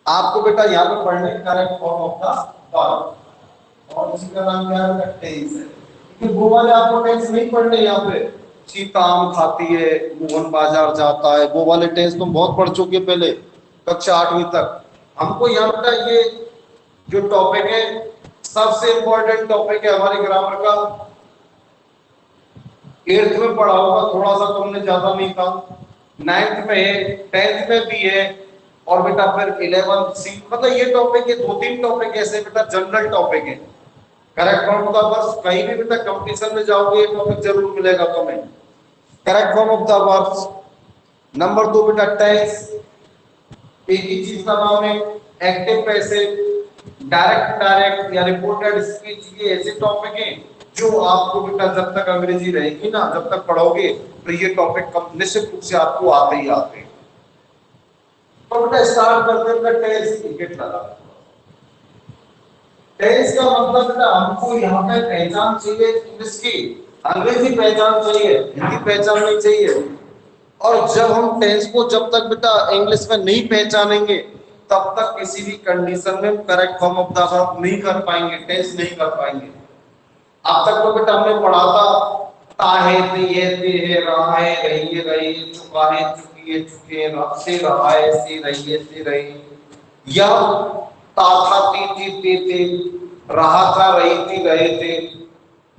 आपको बेटा यहाँ पे पढ़ने correct form of the verb, और इसी का नाम क्या है, टेंस है। क्योंकि वो वाले आपको टेंस नहीं पढ़ने यहाँ पे, सीता आम खाती है, मोहन बाजार जाता है, वो वाले टेंस तुम बहुत पढ़ चुके पहले कक्षा 8वीं तक। हमको यहाँ बेटा ये जो टॉपिक है सबसे इंपॉर्टेंट टॉपिक है हमारे ग्रामर का, 8th में पढ़ा होगा, थोड़ा सा तुमने ज्यादा नहीं था, 9th में है, 10th में भी है, और बेटा फिर 11th सी, मतलब ये टॉपिक है, 2-3 टॉपिक ऐसे बेटा जनरल टॉपिक है। Correct form of the verbs, कहीं भी बेटा कंपटीशन में जाओगे ये टॉपिक जरूर मिलेगा तुम्हें। Correct form of the verbs. Number 2 बेटा टेंस, एक ही चीज का नाम है, एक्टिव पैसिव, डायरेक्ट डायरेक्ट या रिपोर्टेड स्पीच, ये ऐसे टॉपिक हैं जो आपको बेटा जब तक अंग्रेजी रहेगी ना, जब तक पढ़ोगे तो ये टॉपिक निश्चित रूप से आपको आते ही आते हैं। तो बेटा स्टार्ट करते हैं बेटा टेंस, क्रिकेट लगा। टेंस का मतलब बेटा हमको यहाँ पे पहचान चाहिए इंग्लिश की, अंग्रेजी पहचान चाहिए, हिंदी पहचान नहीं चाहिए। और जब हम टेंस को जब तक बेटा इंग्लिश में नहीं पहचानेंगे तब तक किसी भी कंडीशन में correct form of the verb नहीं कर पाएंगे, टेंस नहीं कर पाएंगे। अब तक तो बेटा हमने पढ़ा था ताहे ते है, रहा है, रही है, रही, चुका है, चुकी है, चुके, से रहा है, से रही है, से रही, या ता था ती थे, रहा था, रही थी, रहे थे,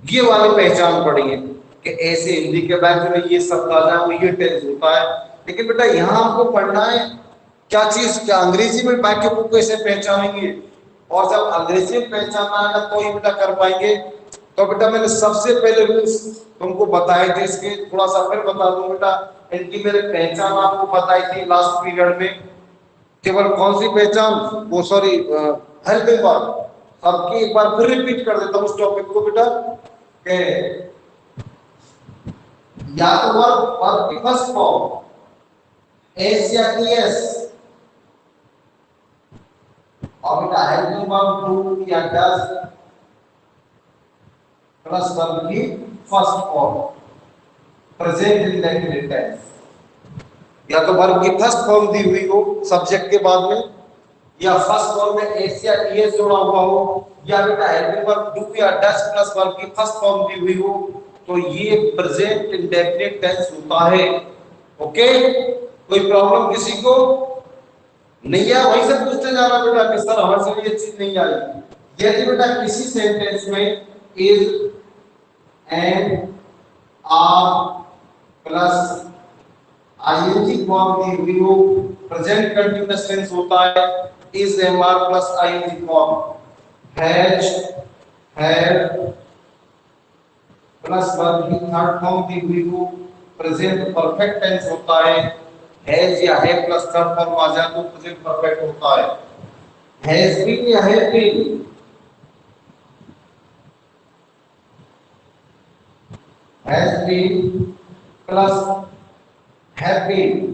ये वाली पहचान पड़ी है कि ऐसे हिंदी के बाद में ये शब्द आ जाए ये टेंस होता है। लेकिन बेटा यहाँ हमको पढ़ना है क्या चीज, क्या अंग्रेजी में वाक्य को कैसे पहचानेंगे, और जब अंग्रेजी में पहचानना है तो ही बेटा कर पाएंगे। तो बेटा मैंने सबसे पहले रूल्स तुमको बताए थे, इसके थोड़ा सा फिर बता दूं बेटा। इनकी मैंने पहचान आपको बताई थी लास्ट पीरियड में। केवल कौन सी पहचान, वो सॉरी हेल्पिंग वर्ब, सबकी एक बार फिर रिपीट कर देता हूं उस टॉपिक को बेटा, कि या तो वर्ब की फर्स्ट फॉर्म एस या टीएस, और बेटा हेल्पिंग वर्ब डू या डज प्लस वर्ब की first form present indefinite tense. या तो वर्ब की फर्स्ट फॉर्म दी हुई हो सब्जेक्ट के बाद में, या फर्स्ट फॉर्म में एस या टीएस जोड़ा हुआ हो, या बेटा हेल्पिंग वर्ब डू या डज प्लस वर्ब की फर्स्ट फॉर्म दी हुई हो, तो ये प्रेजेंट इंडेफिनिट टेंस होता है। ओके, कोई प्रॉब्लम किसी को नहीं है? वहीं से पूछते जाना बेटा कि सर हमारे से ये चीज नहीं आई। यदि बेटा किसी सेंटेंस में is and are plus ING form दी हुई हो, प्रेजेंट कंटीन्यूअस टेंस होता है, is am are plus ING form, has had plus verb की थर्ड फॉर्म दी हुई हो, प्रेजेंट परफेक्ट टेंस होता है, हैज या है प्लस थर्ड फॉर्म आ जाए तो प्रेजेंट परफेक्ट होता है। हैज बीन या have been, has been plus have been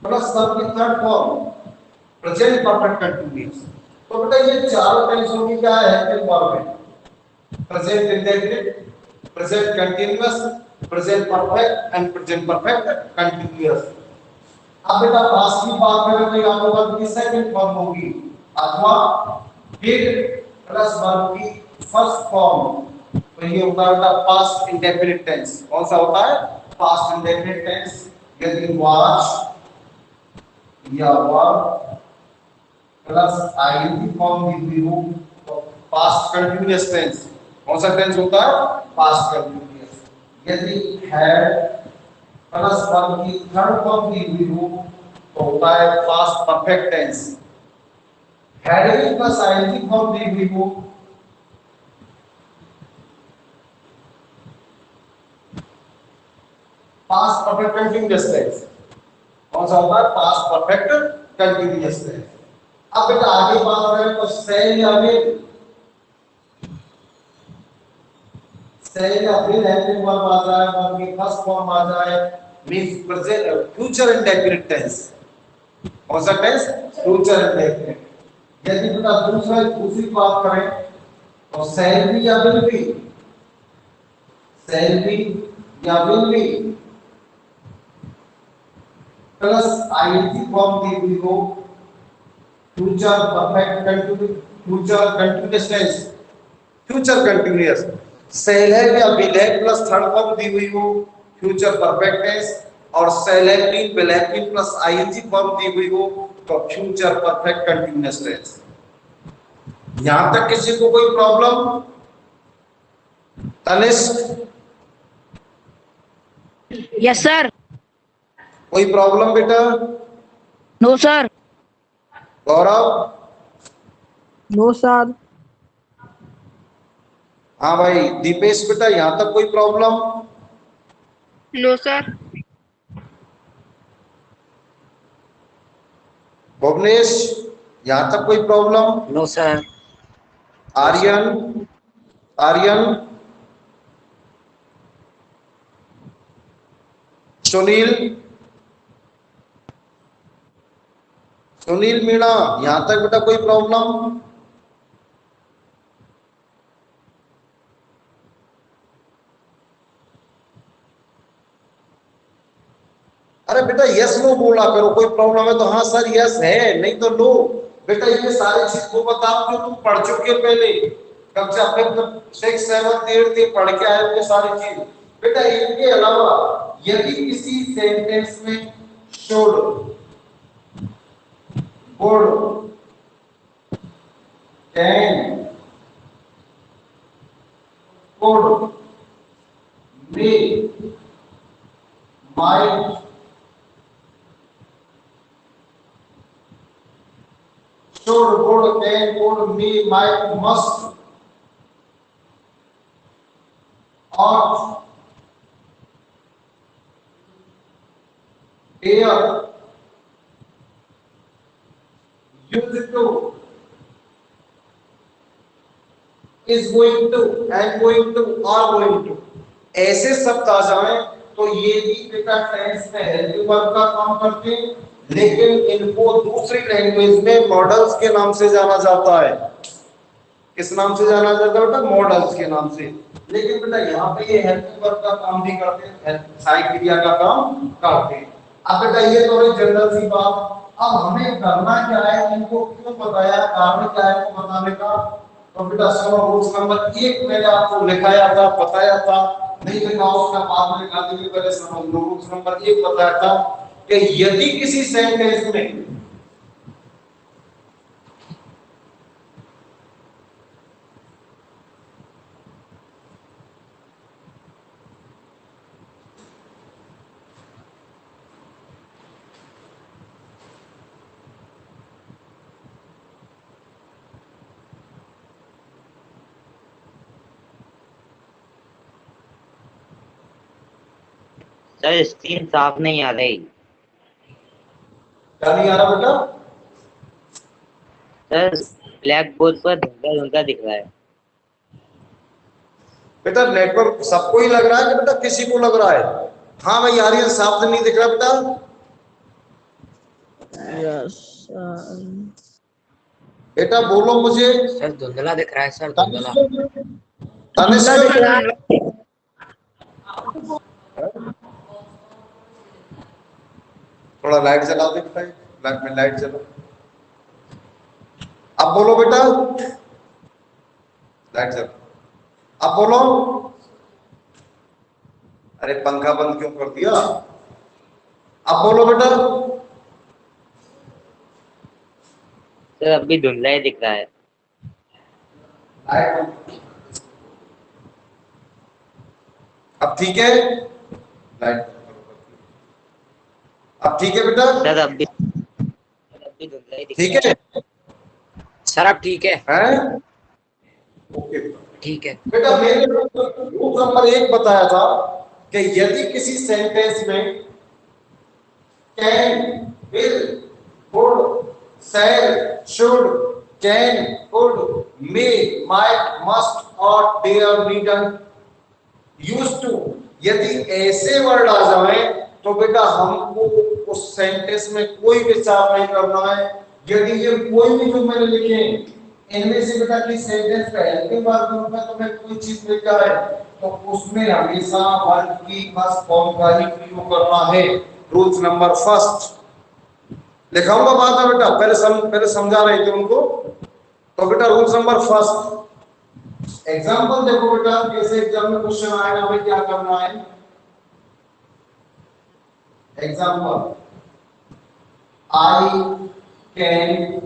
plus verb की third form present perfect continuous. तो बेटा ये चारों टेंसों की क्या है, हेल्पिंग वर्ब है, present indefinite, present continuous, present perfect and present perfect continuous. अब बेटा पास्ट की बात करें तो या तो वर्ब की सेकंड फॉर्म होगी अथवा डिड प्लस वर्ब की फर्स्ट फॉर्म, तो ये होता है बेटा पास्ट इंडेफिनिट टेंस। कौन सा होता है? Past indefinite tense. यदि वाज या वर्ब प्लस आईएनजी फॉर्म दी हुई हो तो पास्ट कंटीन्यूअस टेंस। कौन सा टेंस होता है? Past continuous. यदि हैड प्लस वर्ब की थर्ड फॉर्म दी हुई हो तो होता है past perfect tense. Had plus ING form दी हुई हो पास्ट परफेक्ट कंटीन्यूअस टेंस। कौन सा होता है? Past perfect continuous tense. अब बेटा आगे बात करें तो सेल या विल, सेल या विल हेल्पिंग वर्ब आ जाए, वर्ब की फर्स्ट फॉर्म आ जाए, means present future indefinite tense. कौन सा टेंस? Future indefinite. यदि बेटा दूसरी बात करें तो सेल बी या विल बी, सेल बी या will be plus ING form दी हुई हो, future perfect continuous, future continuous tense, future continuous, shall है या विल है प्लस थर्ड फॉर्म दी हुई हो, फ्यूचर परफेक्ट टेंस, और सेल है बीन विल है बीन प्लस आईएनजी फॉर्म दी हुई हो तो फ्यूचर परफेक्ट कंटिन्यूअस टेंस। यहां तक किसी को कोई प्रॉब्लम? Tanishq, yes sir. कोई प्रॉब्लम बेटा? No sir. Gaurav? No sir. हाँ भाई दीपेश बेटा, यहां तक कोई प्रॉब्लम? No sir. भुवनेश, यहां तक कोई problem? No sir. Aryan? Aryan? Sunil? Sunil Meena, यहां तक बेटा कोई प्रॉब्लम? अरे बेटा यस नो बोला करो, कोई प्रॉब्लम है तो हाँ सर यस है, नहीं तो नो। बेटा ये सारी चीज को बताओ जो तुम पढ़ चुके हो पहले, कक्षा 5, 6, 7, 8 पढ़ के आए हो सारी चीज। बेटा इनके अलावा यदि किसी सेंटेंस में should, would, can, could, may, might, should, would, can, could, may, might, must, ought, dare, used to, is going to, and going to, are going to, ऐसे शब्द आ जाएं तो ये भी बेटा टेंस में हेल्पिंग वर्ब का काम करते हैं, लेकिन इनको दूसरी लैंग्वेज में मॉडल्स के नाम से जाना जाता है। किस नाम से जाना जाता है बेटा? मॉडल्स के नाम से। लेकिन बेटा यहाँ पे ये हेल्पिंग वर्ब का काम भी करते हैं, सहायक क्रिया का काम करते हैं। अब बेटा ये तो है जनरल सी बात। अब हमें करना क्या है, इनको क्यों बताया, कारण क्या है इनको बताने का? तो बेटा सुनो, रूल्स नंबर 1 मैंने आपको लिखाया था, बताया था, नहीं लिखा उसका बाद में लिखा दीजिए, पहले समझ लो। रूल्स नंबर 1 बताया था कि यदि किसी सेंटेंस में सर स्क्रीन साफ नहीं आ रही। क्या नहीं आ रहा बेटा? सर ब्लैक बोर्ड पर धुंधला धुंधला दिख रहा है। बेटा नेटवर्क सबको ही लग रहा है कि बेटा किसी को लग रहा है? हाँ भाई आर्यन, साफ तो नहीं दिख रहा बेटा? यस बेटा बोलो मुझे। सर धुंधला दिख रहा है सर, धुंधला। तनिष्क, थोड़ा लाइट जला दे बेटा, लाइट में लाइट जला। अब बोलो बेटा, लाइट जला। अब बोलो। अरे पंखा बंद क्यों कर दिया? अब बोलो बेटा। सर अभी धुंधला ही दिख रहा है। अब ठीक है? लाइट अब ठीक है बेटा? सर अभी धुंधला ही दिख ठीक रहा है सर। अब ठीक है? हैं? ओके ठीक है बेटा, मैंने रूल नंबर 1 बताया था कि यदि किसी सेंटेंस में can, will, would, shall, should, can, could, may, might, must, ought, dare, need, used to, यदि ऐसे वर्ड आ जाए तो बेटा हमको उस सेंटेंस में कोई विचार नहीं करना है। यदि ये कोई भी जो मैंने लिखे इनमें से बेटा की सेंटेंस का हेल्पिंग वर्ब में तुम्हें कोई चीज मिल जाए तो उसमें हमेशा वर्ब की फर्स्ट फॉर्म का ही प्रयोग करना है। Rules number 1। लिखाऊंगा बाद में बेटा, पहले समझा रहे थे उनको। तो बेटा रूल नंबर फर्स्ट, एग्जांपल देखो बेटा कैसे एग्जाम में क्वेश्चन आएगा, हमें क्या करना है। Example, I can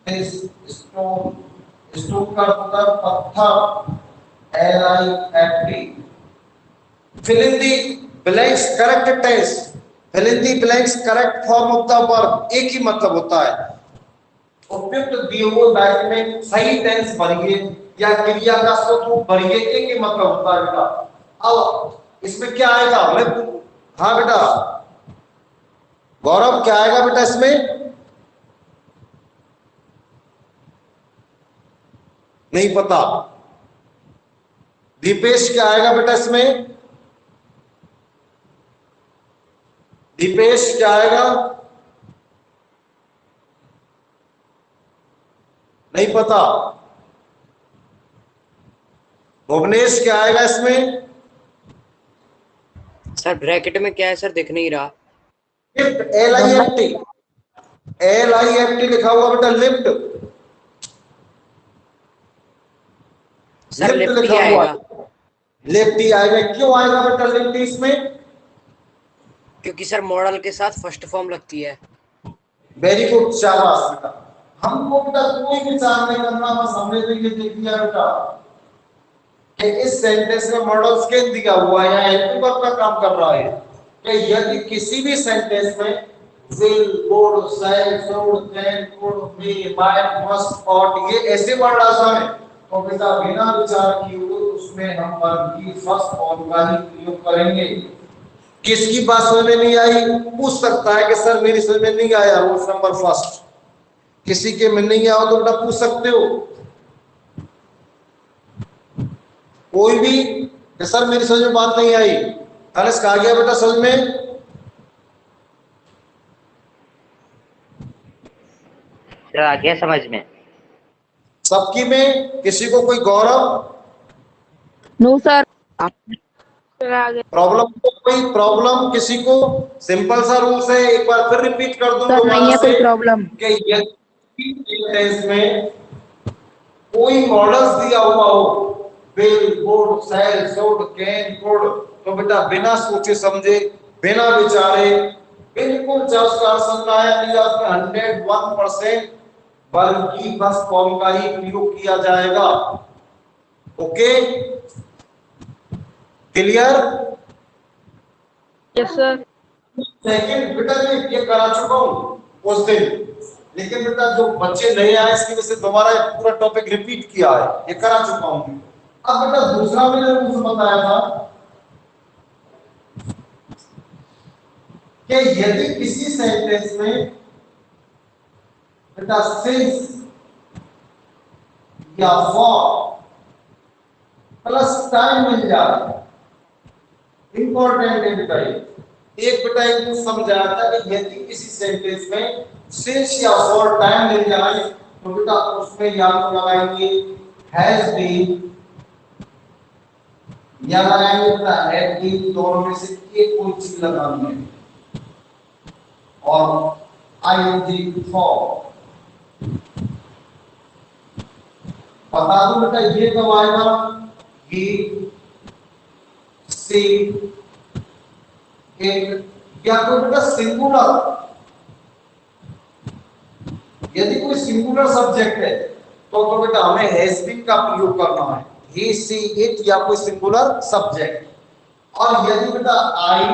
this stone, stone का मतलब पत्थर, LIFT, fill in the blanks correct tense, fill in the blanks correct form of the verb, एक ही मतलब होता है। उपयुक्त दिए हुए वाक्य में सही टेंस भरिए या क्रिया का स्वरूप भरिए, एक ही मतलब होता है बेटा। अब इसमें क्या आएगा, हाँ बेटा गौरव क्या आएगा बेटा इसमें, नहीं पता। दीपेश क्या आएगा बेटा इसमें, दीपेश क्या आएगा, नहीं पता। भुवनेश क्या आएगा इसमें, सर ब्रैकेट में क्या है सर, दिख नहीं रहा। लिफ्ट, LIFT लिखा हुआ बेटा, लिफ्ट, सर लिफ्ट लिफ्ट ही लिखा हुआ, आएगा। लिफ्ट ही आएगा। क्यों आएगा बेटा लिफ्ट इसमें, क्योंकि सर मॉडल के साथ फर्स्ट फॉर्म लगती है। वेरी गुड, शाबाश बेटा। हमको बेटा कोई विचार नहीं करना, बस हमने तो ये देख लिया बेटा कि इस सेंटेंस में मॉडल स्केल दिया हुआ है या हेल्पर का काम कर रहा है कि यदि किसी भी सेंटेंस में will, would, shall, should, can, could, may, might, must, ought, ये ऐसे वर्ड आ जाए तो बेटा बिना विचार किए हुए उसमें हम वर्ब की फर्स्ट फॉर्म का ही प्रयोग करेंगे। किसकी बात समझ में नहीं आई, पूछ सकता है कि सर मेरी समझ में नहीं आया रूल नंबर फर्स्ट। किसी के में नहीं आया तो बेटा पूछ सकते हो, कोई भी कि सर मेरी समझ में बात नहीं आई। अनिस कहा गया बेटा समझ में, सर आ गया समझ में। सबकी में, किसी को कोई गौरव, नो सर। प्रॉब्लम तो कोई प्रॉब्लम किसी को, सिंपल सा रूल है, एक बार फिर रिपीट कर दूं सर नहीं दोबारा है से कोई प्रॉब्लम। कि यदि सेंटेंस में कोई मॉडल्स दिया हुआ हो, will, would, shall, should, can, could, तो बेटा बिना सोचे समझे, बिना विचारे, बिल्कुल जब उसका समझना है नहीं उसमें 101% वर्ब की बस फॉर्म का ही प्रयोग किया जाएगा। Okay clear. Yes sir. Second बेटा ये करा चुका हूं उस दिन, लेकिन बेटा जो बच्चे नए आए इसकी वजह से दोबारा पूरा टॉपिक रिपीट किया है, ये करा चुका हूं। अब बेटा दूसरा मैंने रूल बताया था कि यदि किसी सेंटेंस में बेटा सिंस या फॉर प्लस टाइम मिल जाए, इंपॉर्टेंट है बेटा ये। एक बेटा एक समझाया था कि यदि किसी सेंटेंस में सिंस या फॉर टाइम मिल जाए तो बेटा उसमें या तो लगाएंगे हैज बीन या लगाएंगे बेटा हैड बीन, दोनों में से एक कोई चीज लगानी है, और आईएनजी फॉर। बता दूं बेटा ये कब आएगा, ही, सी, एक, या तो बेटा सिंगुलर, यदि कोई सिंगुलर सब्जेक्ट है तो बेटा हमें हैज बीन का प्रयोग करना है, ही, सी, इट या कोई सिंगुलर सब्जेक्ट। और यदि बेटा आई,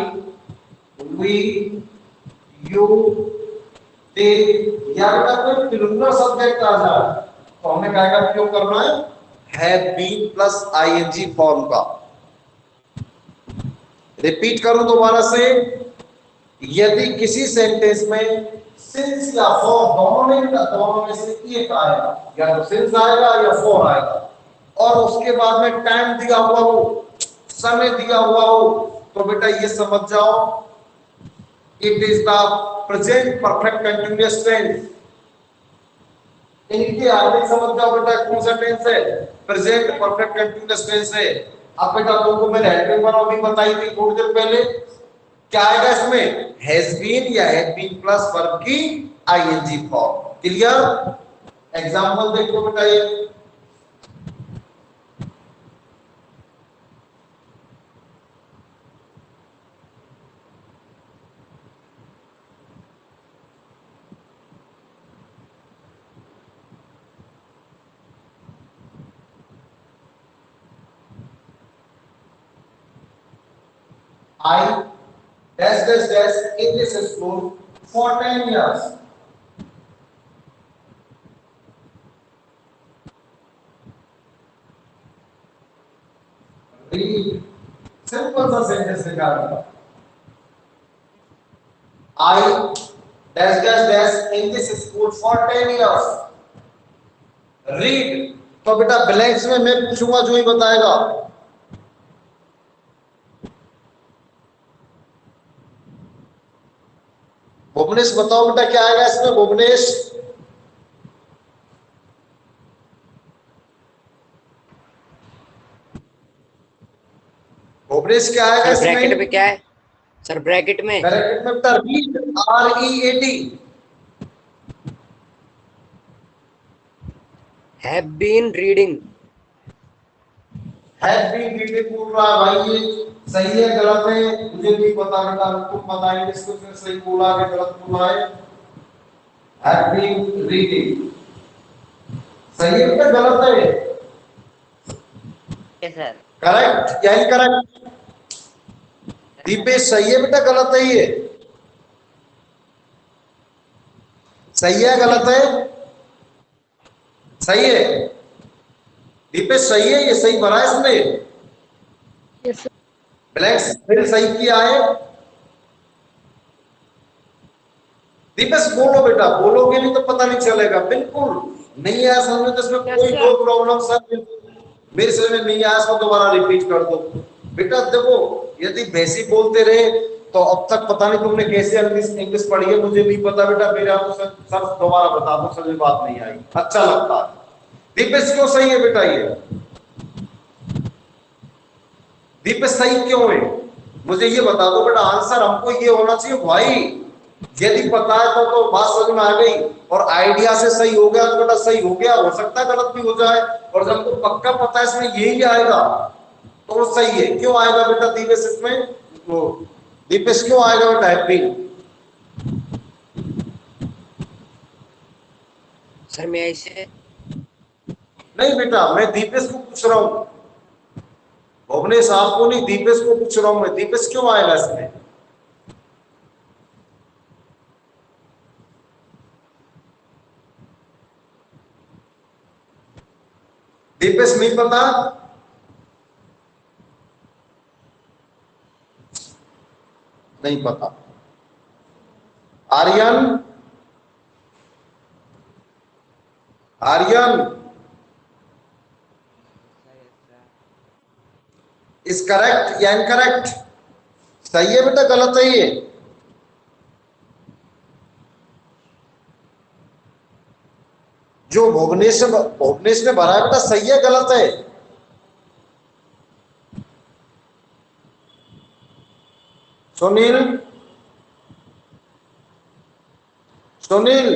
वी, यू, दे या बेटा कोई प्लूरल सब्जेक्ट आ जाए तो हमें क्या का प्रयोग करना है, have been plus ING form का। रिपीट करूं दोबारा से, यदि किसी सेंटेंस में सिंस या फॉर दोनों में से एक आएगा, या तो सिंस आएगा या फॉर आएगा, और उसके बाद में टाइम दिया हुआ हो, समय दिया हुआ हो, तो बेटा ये समझ जाओ it is the present perfect continuous tense. इनके आगे समझ जाओ बेटा कौन सा टेंस है, प्रेजेंट परफेक्ट कंटीन्यूअस टेंस है। अब बेटा तुमको मैंने हेल्पिंग वर्ब भी बताई थी थोड़ी देर पहले, क्या आएगा इसमें, हैज बीन या हैड बीन प्लस वर्ब की आईएनजी फॉर्म। क्लियर? एग्जांपल देखो बेटा ये, I dash dash dash in this school for 10 years. Read. Simple सा sentence निकालना। I dash dash dash in this school for 10 years. Read. तो बेटा blanks में मैं पूछूंगा जो ही बताएगा। भुवनेश बताओ बेटा क्या आएगा इसमें, भुवनेश? भुवनेश क्या आएगा सर ब्रैकेट इसमें? में क्या है सर? ब्रैकेट में ब्रैकेट में बेटा read, READ। Have been reading. Have been reading बोल रहा है भाई, ये सही है गलत है मुझे नहीं पता बेटा, तुम बताएंगे इसको, फिर सही बोला कि गलत बोला है। हैव बीन रीडिंग सही है बेटा गलत है? Yes sir. करेक्ट या इनकरेक्ट? दीपेश सही है बेटा गलत है ये? सही है गलत है? सही है दीपेश, सही है ये, सही भरा है इसने, Yes, sir. ब्लैंक्स फिर सही किया है। दीपेश बोलो बेटा, बोलोगे नहीं तो पता नहीं चलेगा, बिल्कुल नहीं आया समझ में तो इसमें Yes, कोई sir. दो प्रॉब्लम सर, मेरे समझ में नहीं आया इसको दोबारा रिपीट कर दो बेटा। देखो यदि भैंसी बोलते रहे तो अब तक पता नहीं तुमने कैसे इंग्लिश पढ़ी है, मुझे नहीं पता बेटा, मेरा तो सर दोबारा बता दो, समझ बात नहीं आई, अच्छा लगता है। दीपेश क्यों सही है बेटा ये? दीपेश सही क्यों है मुझे ये बता दो बेटा, आंसर हमको ये होना चाहिए भाई, यदि पता है तो बात समझ में आ गई और आइडिया से सही हो गया तो बेटा सही हो गया, हो सकता है गलत भी हो जाए, और जब हमको पक्का पता है इसमें यही आएगा तो वो सही है। क्यों आएगा बेटा दीपेश इसमें, वो दीपेश क्यों आएगा बेटा हैप्पी? सर मैं ऐसे नहीं बेटा मैं दीपेश को पूछ रहा हूं, भुवनेश आपको नहीं, दीपेश को पूछ रहा हूं मैं, दीपेश क्यों आएगा इसमें? दीपेश नहीं पता? नहीं पता। आर्यन, आर्यन इज करेक्ट या इनकरेक्ट? सही है बेटा गलत है ये? जो भुवनेश ने भरा है बेटा सही है गलत है? सुनील, सुनील,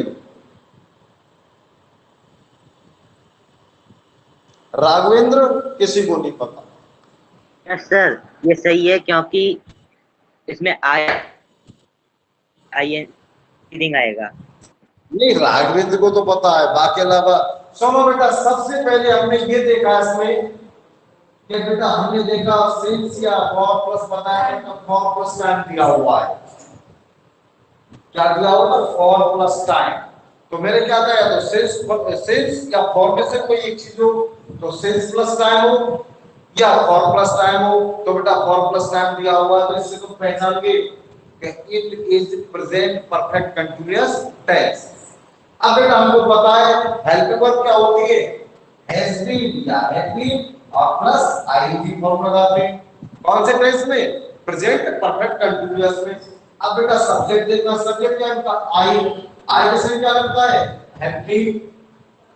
राघवेंद्र, किसी को नहीं पता? यस सर ये सही है क्योंकि इसमें आई रीडिंग आएगा। नहीं राघवेंद्र को तो पता है, बाकी अलावा सुनो बेटा, सबसे पहले हमने ये देखा इसमें कि बेटा हमने देखा सिंस या फॉर प्लस बताया तो फॉर प्लस टाइम दिया हुआ है, क्या दिया हुआ है? For plus time. तो मेरे क्या कहा, तो सिंस या फॉर में से कोई एक चीज हो, तो सिंस प्लस टाइम हो या फॉर प्लस टाइम हो, तो बेटा फॉर प्लस टाइम दिया हुआ है तो इससे तुम पहचानोगे कि it is present perfect continuous tense. अब बेटा हमको पता है हेल्पिंग वर्ब क्या होती है, हैज बीन या हैड बीन और प्लस आईएनजी फॉर्म लगाते हैं, कौन से टेंस में? प्रेजेंट परफेक्ट कंटीन्यूअस में। अब बेटा सब्जेक्ट देखना, सब्जेक्ट क्या है? आई के साथ क्या लगता है? हैड बीन,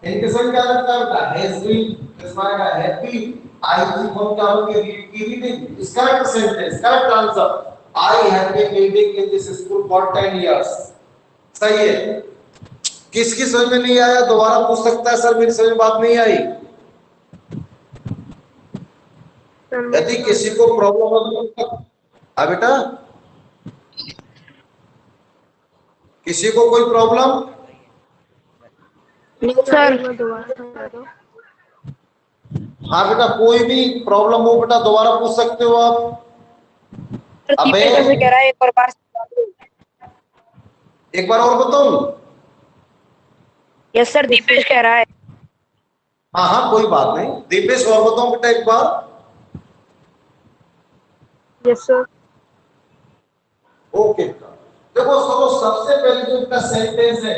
इनके साथ क्या लगता है बेटा? हैज बीन, इसमें आएगा हैड बीन आई की फॉर्म क्या होगी? रीड की reading is correct sentence, correct answer. I have been reading in this school for 10 years. सही है। किसकी समझ में नहीं आया दोबारा पूछ सकता है, सर मेरी समझ में बात नहीं आई। यदि किसी को प्रॉब्लम हो तो बेटा, किसी को कोई प्रॉब्लम? No sir. हाँ बेटा, कोई भी प्रॉब्लम हो बेटा दोबारा पूछ सकते हो आप। अबे दीपेश से कह रहा है एक बार एक बार और बताऊं? यस सर, दीपेश कह रहा है। हाँ हाँ कोई बात नहीं, दीपेश और बताऊं बेटा एक बार। Yes, sir. ओके, देखो सुनो, सबसे पहले जो इनका सेंटेंस है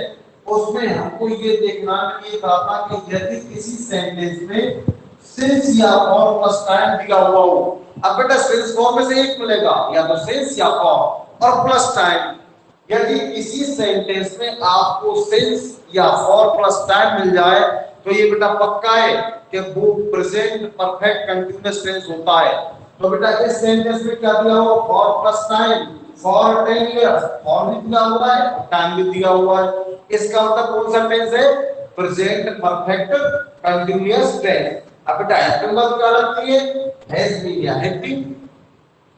उसमें हमको ये देखना ये कहा था कि यदि किसी सेंटेंस में सिंस या फॉर प्लस टाइम दिया हुआ हो। अब बेटा सिंस फॉर में से एक मिलेगा, या तो सिंस या फॉर और प्लस टाइम। यदि किसी सेंटेंस में आपको सिंस या फॉर प्लस टाइम मिल जाए तो ये बेटा पक्का है कि वो प्रेजेंट परफेक्ट कंटीन्यूअस टेंस होता है। तो बेटा इस सेंटेंस में क्या दिया हुआ? For plus time, for 10 years, for भी दिया हुआ है, टाइम भी दिया हुआ है। इसका मतलब कौन सा टेंस है? Present perfect continuous tense. अब बेटा हैव बीन क्या लगती है? हैज बीन या have been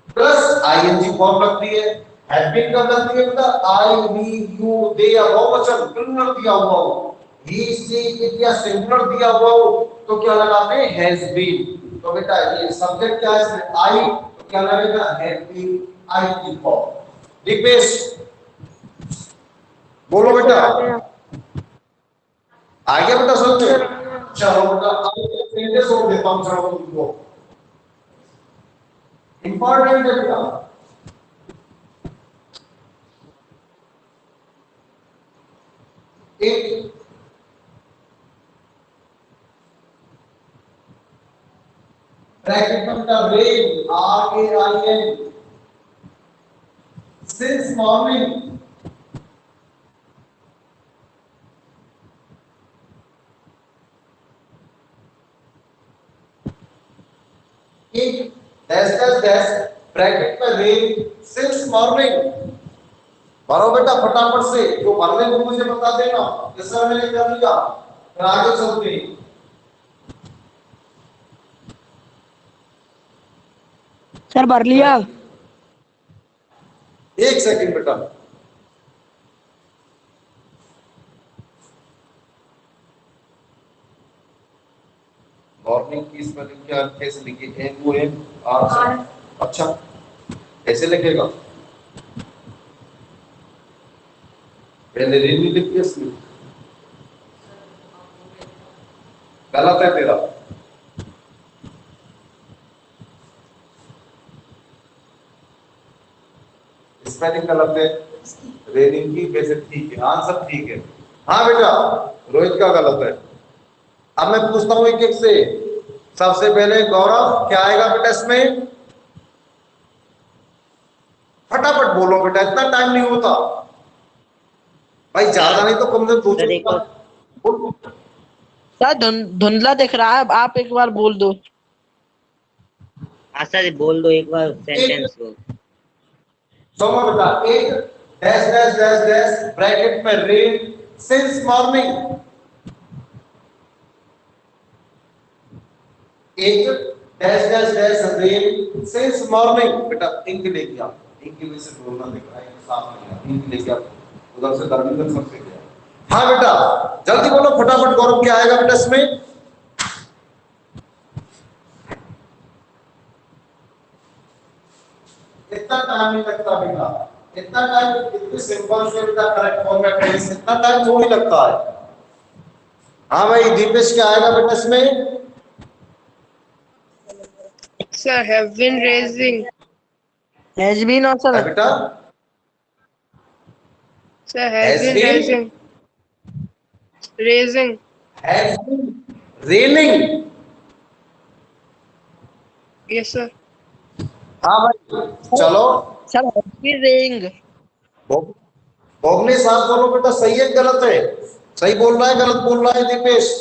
plus ING form लगती है। हैव बीन कब लगती है बेटा? आई, वी, यू, दे या बहुवचन प्लूरल दिया हुआ हो, ही, शी, इट या सिंगुलर दिया हुआ हो तो क्या लगाते हैं? Has been. तो बेटा ये सब्जेक्ट क्या है इसमें? आई, तो क्या लगेगा? हैव बीन, आई की फॉर्म। दीपेश बोलो बेटा, आ गया बेटा समझ में? चलो बेटा अब सेंटेंस हो देता हूं, चलो तुमको इंपॉर्टेंट है बेटा। एक ब्रैकेट में बेटा rain, R A I N, since morning, एक डैश डैश डैश ब्रैकेट में रेन सिंस मॉर्निंग। भरो बेटा फटाफट से, जो भरने को मुझे बता देना। ये सर मैंने कर लिया, फिर आगे चलते हैं। सर भर लिया। एक सेकंड बेटा, मॉर्निंग की स्पेलिंग क्या कैसे लिखी? M O N R. अच्छा कैसे लिखेगा? पहले रेन नहीं लिखी इसमें, गलत है तेरा। स्पेलिंग गलत है, रेनिंग की वैसे ठीक है, आंसर ठीक है। हाँ बेटा रोहित का गलत है। अब मैं पूछता हूं एक एक से। सबसे पहले गौरव क्या आएगा बेटा इसमें? फटाफट बोलो बेटा, इतना टाइम नहीं होता भाई, ज्यादा नहीं तो कम से कम तो देखो दो। सर धुंधला दिख रहा है, आप एक बार बोल दो। हाँ सर बोल दो एक बार सेंटेंस को। सुनो बेटा, एक dash dash dash dash bracket में रेन सिंस मॉर्निंग, एक dash dash dash rain since morning. बेटा इंक लेके आओ, इंक की वजह से बोलना दिख रहा है, साफ नहीं है, इंक लेके आओ, उधर से धर्मेंद्र सर से गया। हाँ बेटा जल्दी बोलो फटाफट, गौरव क्या आएगा बेटा इसमें? इतना टाइम नहीं लगता बेटा, इतना टाइम, इतनी सिंपल से बेटा करेक्ट फॉर्मेट है, इतना टाइम थोड़ी लगता है। हाँ भाई दीपेश क्या आएगा बेटा इसमें? Sir, have been raising. Has been और है सर बेटा Sir, has has been been, raising. Raising. has been raining। Yes, sir. हाँ भाई चलो, सर हैज बीन रेइंग। भोगने साथ बोलो बेटा, सही है गलत है? सही बोल रहा है गलत बोल रहा है दीपेश?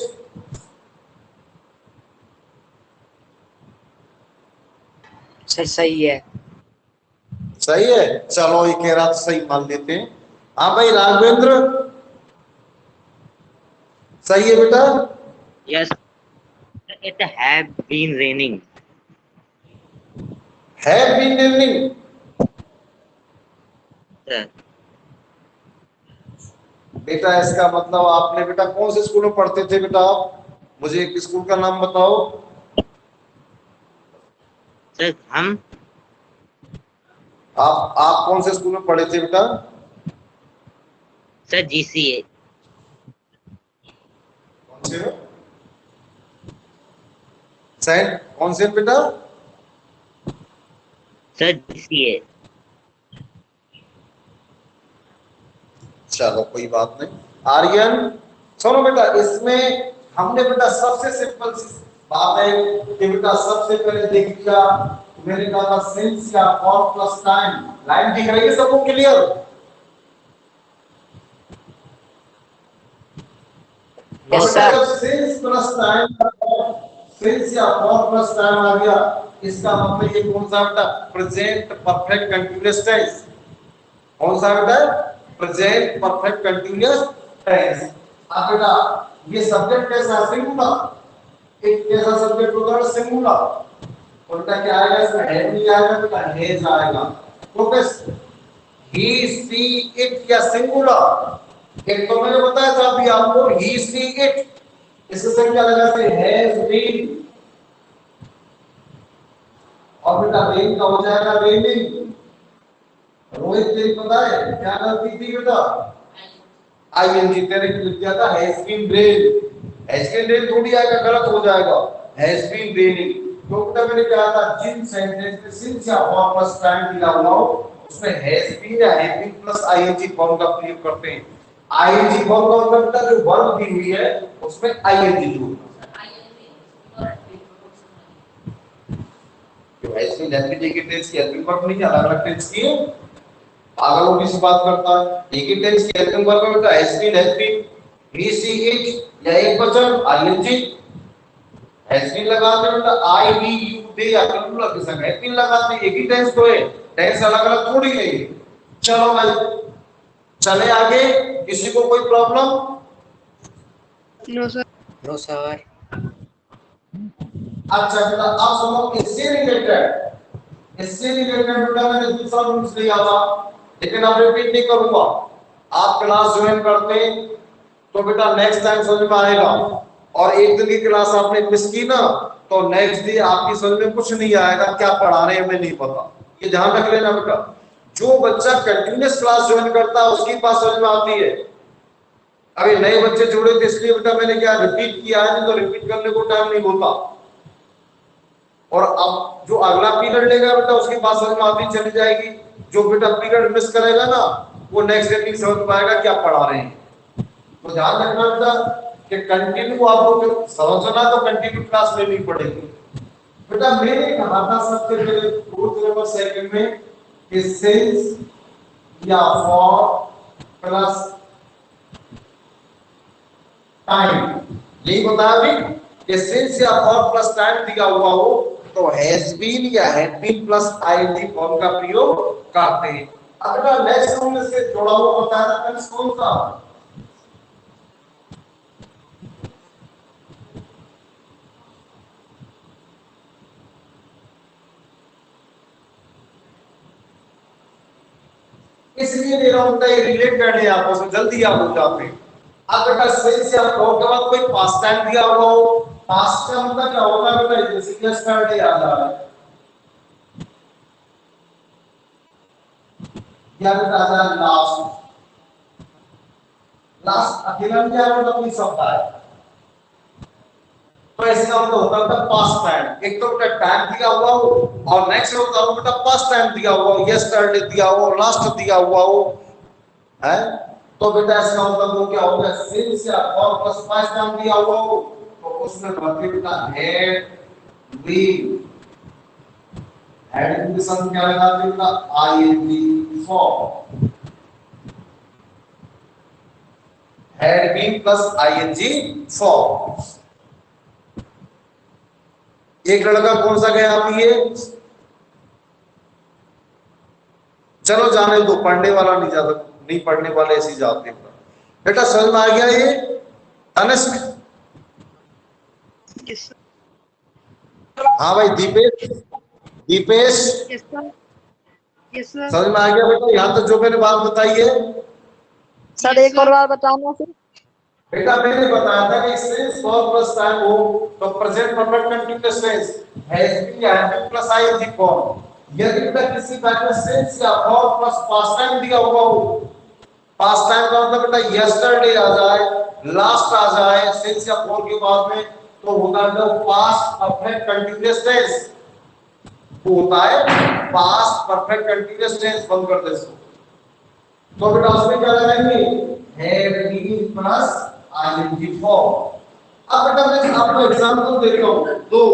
सर सही है। सही है, चलो ये कह रहा तो सही मान लेते हैं। हाँ भाई राघवेंद्र, सही है बेटा। Yes, it have been raining. Have been raining, sir बेटा इसका मतलब आपने बेटा कौन से स्कूल में पढ़ते थे बेटा आप? मुझे एक स्कूल का नाम बताओ। सर हम आप कौन से स्कूल में पढ़े थे बेटा? Sir GCA। कौन से में? सेंट कौन से बेटा? Sir GCA। चलो कोई बात नहीं। आर्यन सुनो बेटा, इसमें हमने बेटा सबसे सिंपल सी बात है कि बेटा सबसे पहले देख लिया, मैंने कहा था सिंस या फॉर प्लस टाइम। लाइन दिख रही है सबको clear? Yes sir. Since plus time, since या फॉर प्लस टाइम आ गया, इसका मतलब ये कौन सा बेटा? Present perfect continuous tense. कौन सा बेटा? Present perfect continuous tense. अब बेटा ये सब्जेक्ट कैसा है? सिंगुलर। एक कैसा सब्जेक्ट होता है? सिंगुलर। उल्टा क्या आएगा इसमें? हैव नहीं आएगा बेटा, हैज आएगा। तो किस ही सी इट या सिंगुलर? एक तो मैंने बताया था अभी आपको ही सी इट, इसके संग क्या लगा से हैज बीन, और बेटा रेन का हो जाएगा रेनिंग। रोहित तेरी पता है क्या गलती थी बेटा? आईएनजी तेरे लिख दिया था has been rain. Has been rain थोड़ी आएगा, गलत हो जाएगा। Has been raining. तो बेटा मैंने कहा था जिन सेंटेंस में सिंस या फॉर प्लस टाइम दिया हुआ हो उसमें हैज बीन या has been plus ING form का प्रयोग करते हैं। आईएनजी फॉर्म का मतलब बेटा जो वर्ब दी हुई है उसमें आईएनजी जोड़ना। जो हैज बीन हैज बीन एक ही टेंस की, हैज बीन वर्ब नहीं, अलग-अलग टेंस की है। पागल लोग से बात करता है। एक ही टेंस की हेल्पिंग वर्ब में बेटा has been, he she it या एक वचन आईएनजी। हैज बीन लगाते हैं बेटा आई वी यू दे या प्लूरल के संग हैज बीन लगाते हैं। एक ही टेंस तो है, टेंस अलग-अलग थोड़ी है। चलो भाई चले आगे, किसी को कोई problem? No, sir. No sir. अच्छा बेटा अब सुनो, इससे रिलेटेड बेटा मैंने दूसरा रूल्स लिया था, लेकिन अब रिपीट नहीं करूंगा। आप क्लास ज्वाइन करते तो बेटा नेक्स्ट टाइम समझ में आएगा, और एक दिन की क्लास आपने मिस की ना तो नेक्स्ट डे आपकी समझ में कुछ नहीं आएगा, क्या पढ़ा रहे हैं हमें नहीं पता। ये ध्यान रख लेना बेटा। जो बच्चा कंटिन्यूअस क्लास ज्वाइन करता है उसकी बात समझ में आती है। अभी नए बच्चे जुड़े थे इसलिए बेटा मैंने क्या रिपीट किया है, नहीं तो रिपीट करने को टाइम नहीं होता। और अब जो अगला पीरियड लेगा बेटा उसकी बात समझ में आती चली जाएगी। जो बेटा पीरियड मिस करेगा ना वो नेक्स्ट डे नहीं समझ पाएगा क्या पढ़ा रहे हैं। तो ध्यान रखना बेटा कि कंटिन्यू आपको समझना तो कंटिन्यू क्लास में नहीं पड़ेगी। बेटा मैंने कहा था सबसे पहले फोर्थ नंबर सेकंड में कि सिंस या फॉर प्लस टाइम, यही बताया भी कि सिंस या फॉर प्लस टाइम दिया हुआ हो तो हैज बीन या had been plus ING form का प्रयोग करते हैं। अगला नेक्स्ट रूल इससे जुड़ा हुआ बताया था कौन सा? इसलिए दे रहा हूं ये रिलेट करने आपस में जल्दी आप हो जाते हैं। अब बेटा सिंस या फॉर के बाद कोई पास्ट टाइम दिया हुआ हो, पास्ट का मतलब क्या होता है बेटा? जैसे कि यस्टरडे याद आ रहा है या बेटा आ रहा है लास्ट। लास्ट अकेला में क्या होता कोई शब्द है तो इसका मतलब होता है पास्ट टाइम। एक तो बेटा टाइम दिया हुआ हो और नेक्स्ट होता है बेटा पास्ट टाइम दिया हुआ हो, यस्टरडे दिया हो, लास्ट दिया हुआ हो, है तो बेटा इसका मतलब वो क्या होगा? सिंस या फॉर प्लस पास्ट टाइम दिया हुआ हो तो उसमें भर्ती बेटा हैड बीन, हैड की संख्या क्या लगाते बेटा? ING for, had been plus ING for. एक लड़का कौन सा गया अभी ये? चलो जाने दो, पढ़ने वाला नहीं जाता, नहीं पढ़ने वाले ऐसे ही जाते हैं। बेटा समझ में आ गया ये तनिष्क? Yes, sir. हाँ भाई Dipesh, Dipesh Yes, sir. Yes, sir. समझ में आ गया बेटा? यहाँ तक जो मैंने बात बताई है सर Yes, एक और sir. बार बताना फिर। बेटा, मैंने बताया था कि स्टेंस फॉर प्लस टाइम हो तो present perfect continuous tense has been have plus I थी फॉर्म। यदि बेटा किसी बात में स्टेंस या फॉर प्लस पास्ट टाइम दिया हुआ हो, पास्ट टाइम का मतलब बेटा यस्टरडे आ जाए, लास्ट आ जाए सिंस या फॉर के बाद में, तो होता है पास्ट परफेक्ट कंटीन्यूअस टेंस। वो होता है पास्ट परफेक्ट कंटीन्यूअस टेंस। बंद कर दे इसको। तो बेटा उसमें क्या लगाएंगे? Have been plus ING form. अब बेटा मैं आपको एग्जांपल देता हूं दो।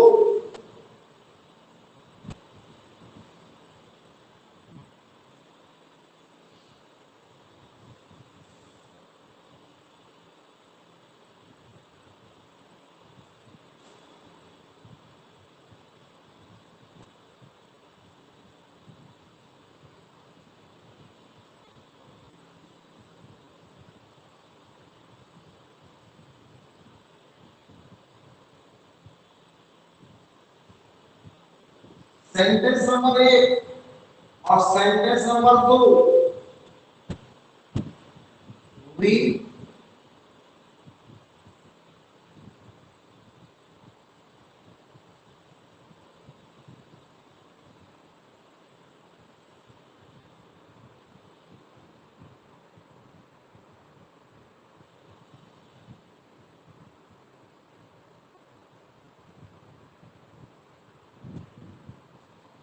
सेंटेंस नंबर 1 और सेंटेंस नंबर 2। वी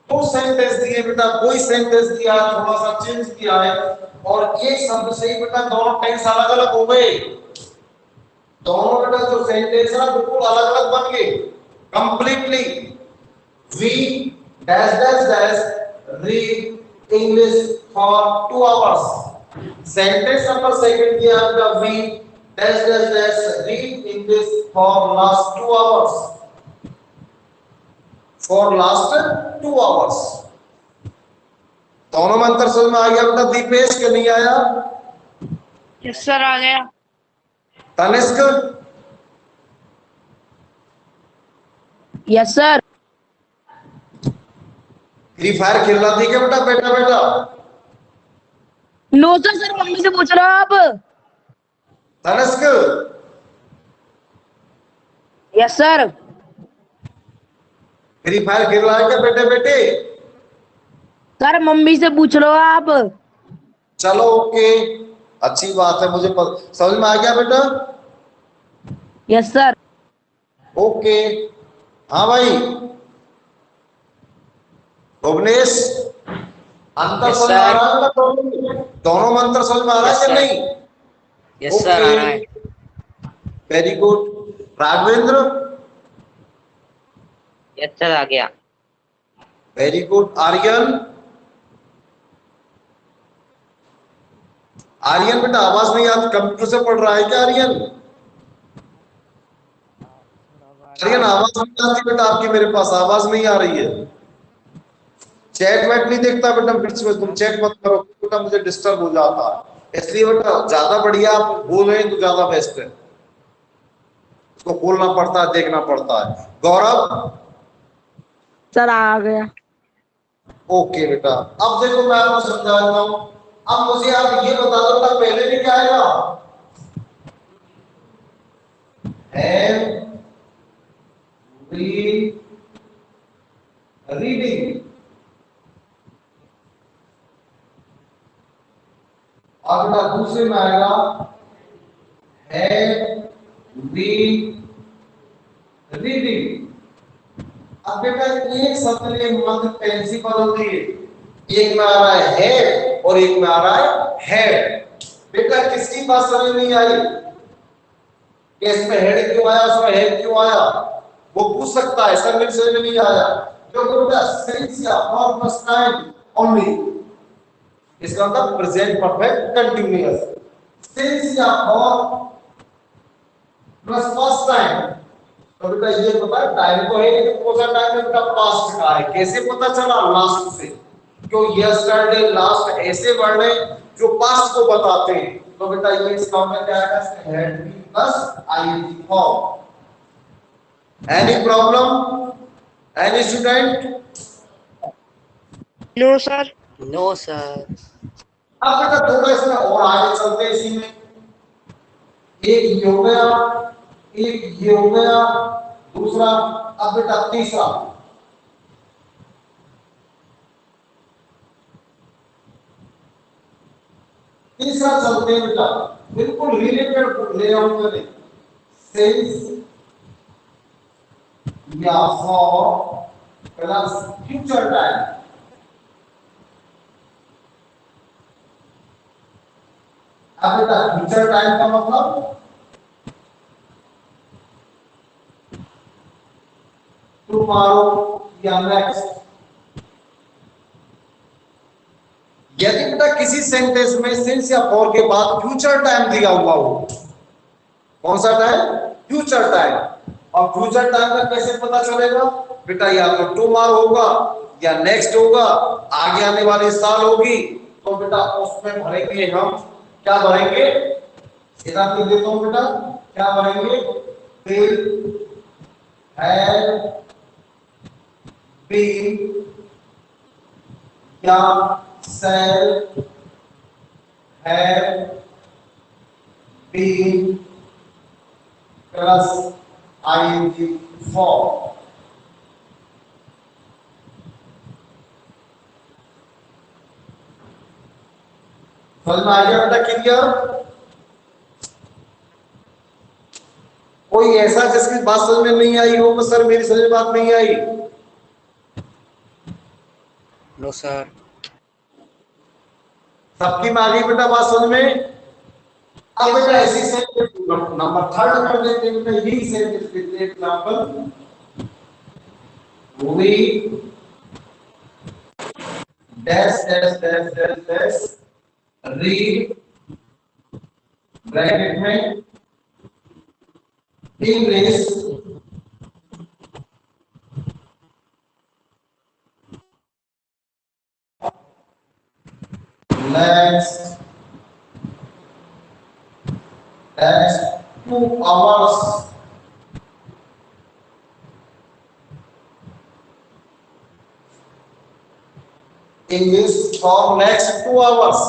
दो सेंटेंस दिए बेटा, कोई सेंटेंस दिया थोड़ा सा चेंज किया है और एक शब्द से ही बेटा दोनों टेंस अलग अलग हो गए। दोनों बेटा जो सेंटेंस है बिल्कुल अलग अलग बन गए completely. We dash dash dash read English for 2 hours. Sentence number second दिया बेटा we dash dash dash read English for last 2 hours. For last 2 hours. दोनों में अंतर समझ में आ गया बेटा दीपेश के नहीं आया? Yes, sir. आ गया. Tanishq? Yes sir. Free Fire खेल रहा थी क्या बेटा? बेटा बेटा नो सर, सर मम्मी से पूछ रहा आप। Tanishq yes sir. Free Fire खेल रहा है क्या बेटे बेटे? सर मम्मी से पूछ रहे हो आप? चलो ओके, अच्छी बात है, मुझे समझ में आ गया बेटा? Yes sir. ओके। हाँ भाई भुवनेश, अंतर Yes, समझ में आ sir. रहा है बेटा? दोनों में अंतर समझ में आ रहा है Yes, कि sir. नहीं? यस सर आ रहा है. Very good. Raghavendra? Yes sir आ गया। Very good. आर्यन? आर्यन बेटा आवाज नहीं आती, कंप्यूटर से पढ़ रहा है क्या आर्यन? आर्यन आवाज नहीं आती बेटा आपकी, मेरे पास आवाज नहीं आ रही है। चैट वैट नहीं देखता बेटा बीच में, तुम चैट मत करो बेटा, मुझे डिस्टर्ब हो जाता है। इसलिए बेटा ज्यादा बढ़िया आप बोल रहे हैं तो ज्यादा बेस्ट है, उसको बोलना पड़ता है, देखना पड़ता है। गौरव? सर आ गया। ओके बेटा, अब देखो मैं आपको समझाता हूं। अब मुझे आप ये बता दो बेटा पहले में क्या आएगा? हैव वी रीडिंग, और बेटा दूसरे में आएगा हैव वी रीडिंग। अब बेटा एक शब्द ने मध्य टेंसी बदल दी है, एक में आ रहा है और एक में आ रहा है। बेटा किसकी बात समझ नहीं आई कि इसमें हेड क्यों आया, उसमें हेड क्यों आया? वो पूछ सकता है सर मेरे समझ में नहीं आया, क्योंकि बेटा सिंस या फॉर प्लस टाइम ओनली, इसका मतलब प्रेजेंट परफेक्ट कंटीन्यूअस। सिंस या फॉर प्लस पास्ट टाइम, तो बेटा ये पता है टाइम तो है लेकिन कौन सा टाइम है बेटा? पास्ट का है। कैसे पता चला? लास्ट से। क्यों यस्टरडे लास्ट ऐसे वर्ड है जो पास्ट को बताते हैं। तो बेटा ये इसका मतलब क्या आएगा, had been plus ING form. Any problem, any student? No, sir. No sir. अब बेटा थोड़ा इसमें और आगे चलते हैं इसी में। एक ये हो गया, एक ये हो गया, दूसरा, अब बेटा तीसरा। तीसरा चलते हैं बेटा, बिल्कुल रिलेटेड लेआउट करें, सिंस या फॉर प्लस फ्यूचर टाइम। अब बेटा फ्यूचर टाइम का मतलब टुमारो या नेक्स्ट। यदि बेटा किसी सेंटेंस में सिंस या फॉर के बाद फ्यूचर टाइम दिया हुआ हो, कौन सा टाइम? Future time. और फ्यूचर टाइम का कैसे पता चलेगा बेटा? या तो टुमारो होगा या नेक्स्ट होगा, आगे आने वाली साल होगी। तो बेटा उसमें भरेंगे हम, क्या भरेंगे? इधर लिख देता हूं बेटा, क्या भरेंगे? विल हैव बीन या shall have been plus ing form। समझ में आ गया बेटा? क्लियर? कोई ऐसा जिसकी बात समझ में नहीं आई हो, सर मेरी समझ में बात नहीं आई? No sir. सबकी में आ गई बेटा बात समझ में? अब बेटा ऐसी सेंटेंस नंबर 3 कर देते हैं बेटा, यही सेंटेंस देते हैं example. We dash dash dash dash dash read bracket में English next 2 hours English for next 2 hours।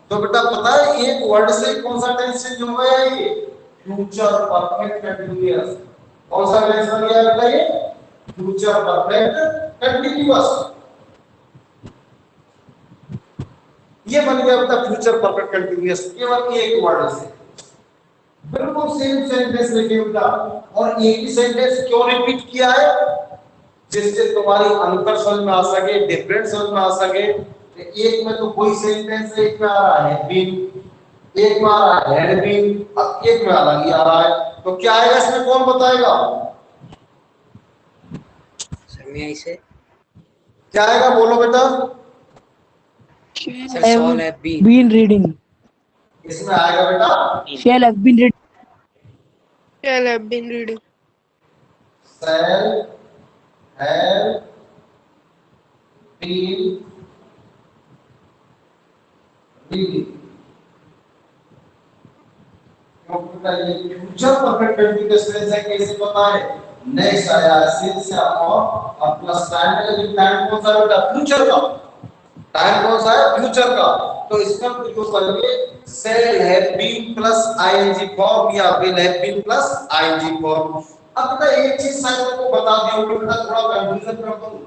तो बेटा पता है एक वर्ड से कौन सा टेंस चेंज हो गया? ये फ्यूचर परफेक्ट कंटीन्यूअस। कौन सा टेंस बन गया बेटा? ये फ्यूचर परफेक्ट कंटीन्यूअस। ये बन गया बेटा फ्यूचर परफेक्ट कंटीन्यूअस, केवल एक वर्ड से। बिल्कुल सेम सेंटेंस लिखे बेटा, और एक ही सेंटेंस क्यों रिपीट किया है? जिससे तुम्हारी अंतर समझ में आ सके, डिफरेंस समझ में आ सके। एक में तो कोई सेंटेंस है, एक में आ रहा है बीन, एक में आ रहा है हैड बीन, अब एक में अलग ही आ रहा है। तो क्या आएगा इसमें, कौन बताएगा? सर मैं इसे क्या आएगा बोलो बेटा? Sir shall have been. Been reading. इसमें आएगा बेटा Shall have been reading. Shall have been reading. shall have been reading। Future perfect continuous tense है, कैसे पता है? नेक्स्ट आया सिंस या और प्लस टाइम है, लेकिन टाइम कौन सा है बेटा? फ्यूचर का। टाइम कौन सा है? फ्यूचर का। तो इसमें यूज करेंगे shall have been plus ing form या will have been plus ing form. अब बेटा एक चीज शायद आपको बता दी होगी बेटा, थोड़ा कंफ्यूजन कर दूं।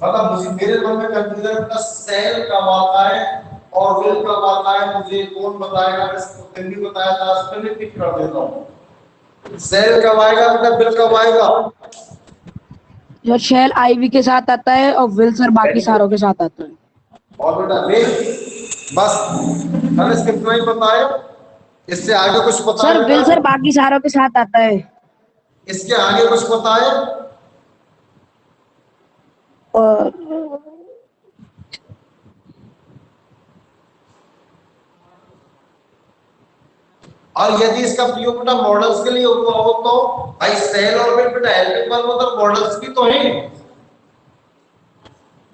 मतलब मुझे मेरे मन में कंफ्यूजन बेटा, shall कब आता है और will कब आता है, मुझे कौन बताएगा? इसको हिंदी बताया था, इसको रिपीट कर देता हूं। shall कब आएगा बेटा, will कब आएगा? जो shall IV के साथ आता है और will सर बाकी सारों के साथ आता है। और बेटा will बस हमें इसके इतना ही पता है, इससे आगे कुछ पता सर है will बेटा? सर बाकी सारों के साथ आता है। इसके आगे कुछ पता है? और और यदि इसका प्रयोग बेटा मॉडल्स के लिए हुआ हो तो भाई सेल और बिल बेटा हेल्पिंग वर्ब तो मॉडल्स भी तो हैं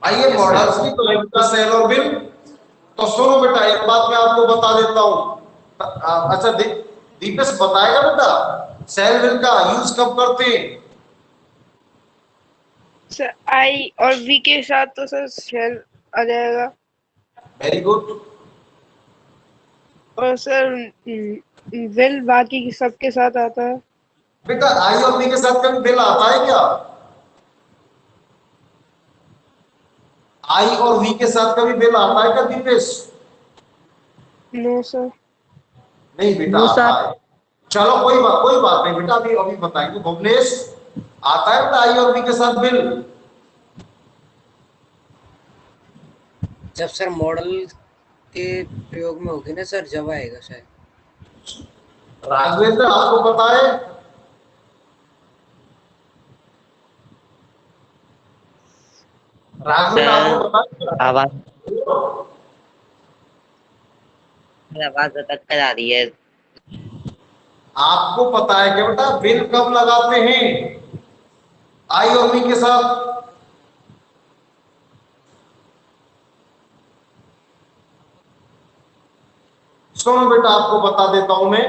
भाई ये मॉडल्स की तो बेटा सेल और बिल। तो सुनो बेटा एक बात मैं आपको बता देता हूँ। अच्छा दीपेश बताएगा बेटा सेल बिल का यूज कब करते हैं? सर आई और वी के साथ तो सर शेल आ जाएगा। Very good. और सर विल बाकी की सबके साथ आता है। बेटा आई और बी के साथ कभी बिल आता है क्या? आई और वी के साथ कभी बिल आता है क्या दीपेश? No sir. नहीं बेटा नो आता सर। है। चलो कोई बात नहीं बेटा, अभी अभी बताएंगे। भुवनेश आता है बेटा आई और बी के साथ बिल? जब सर मॉडल के प्रयोग में होगी ना सर, जब आएगा शायद। राघवेंद्र आपको पता है? राघवेंद्र सर आपको पता है? आवाज आवाज अटक कर आ रही है। आपको पता है कि बेटा बिल कब लगाते हैं आई और बी के साथ? सुनो बेटा आपको बता देता हूं मैं।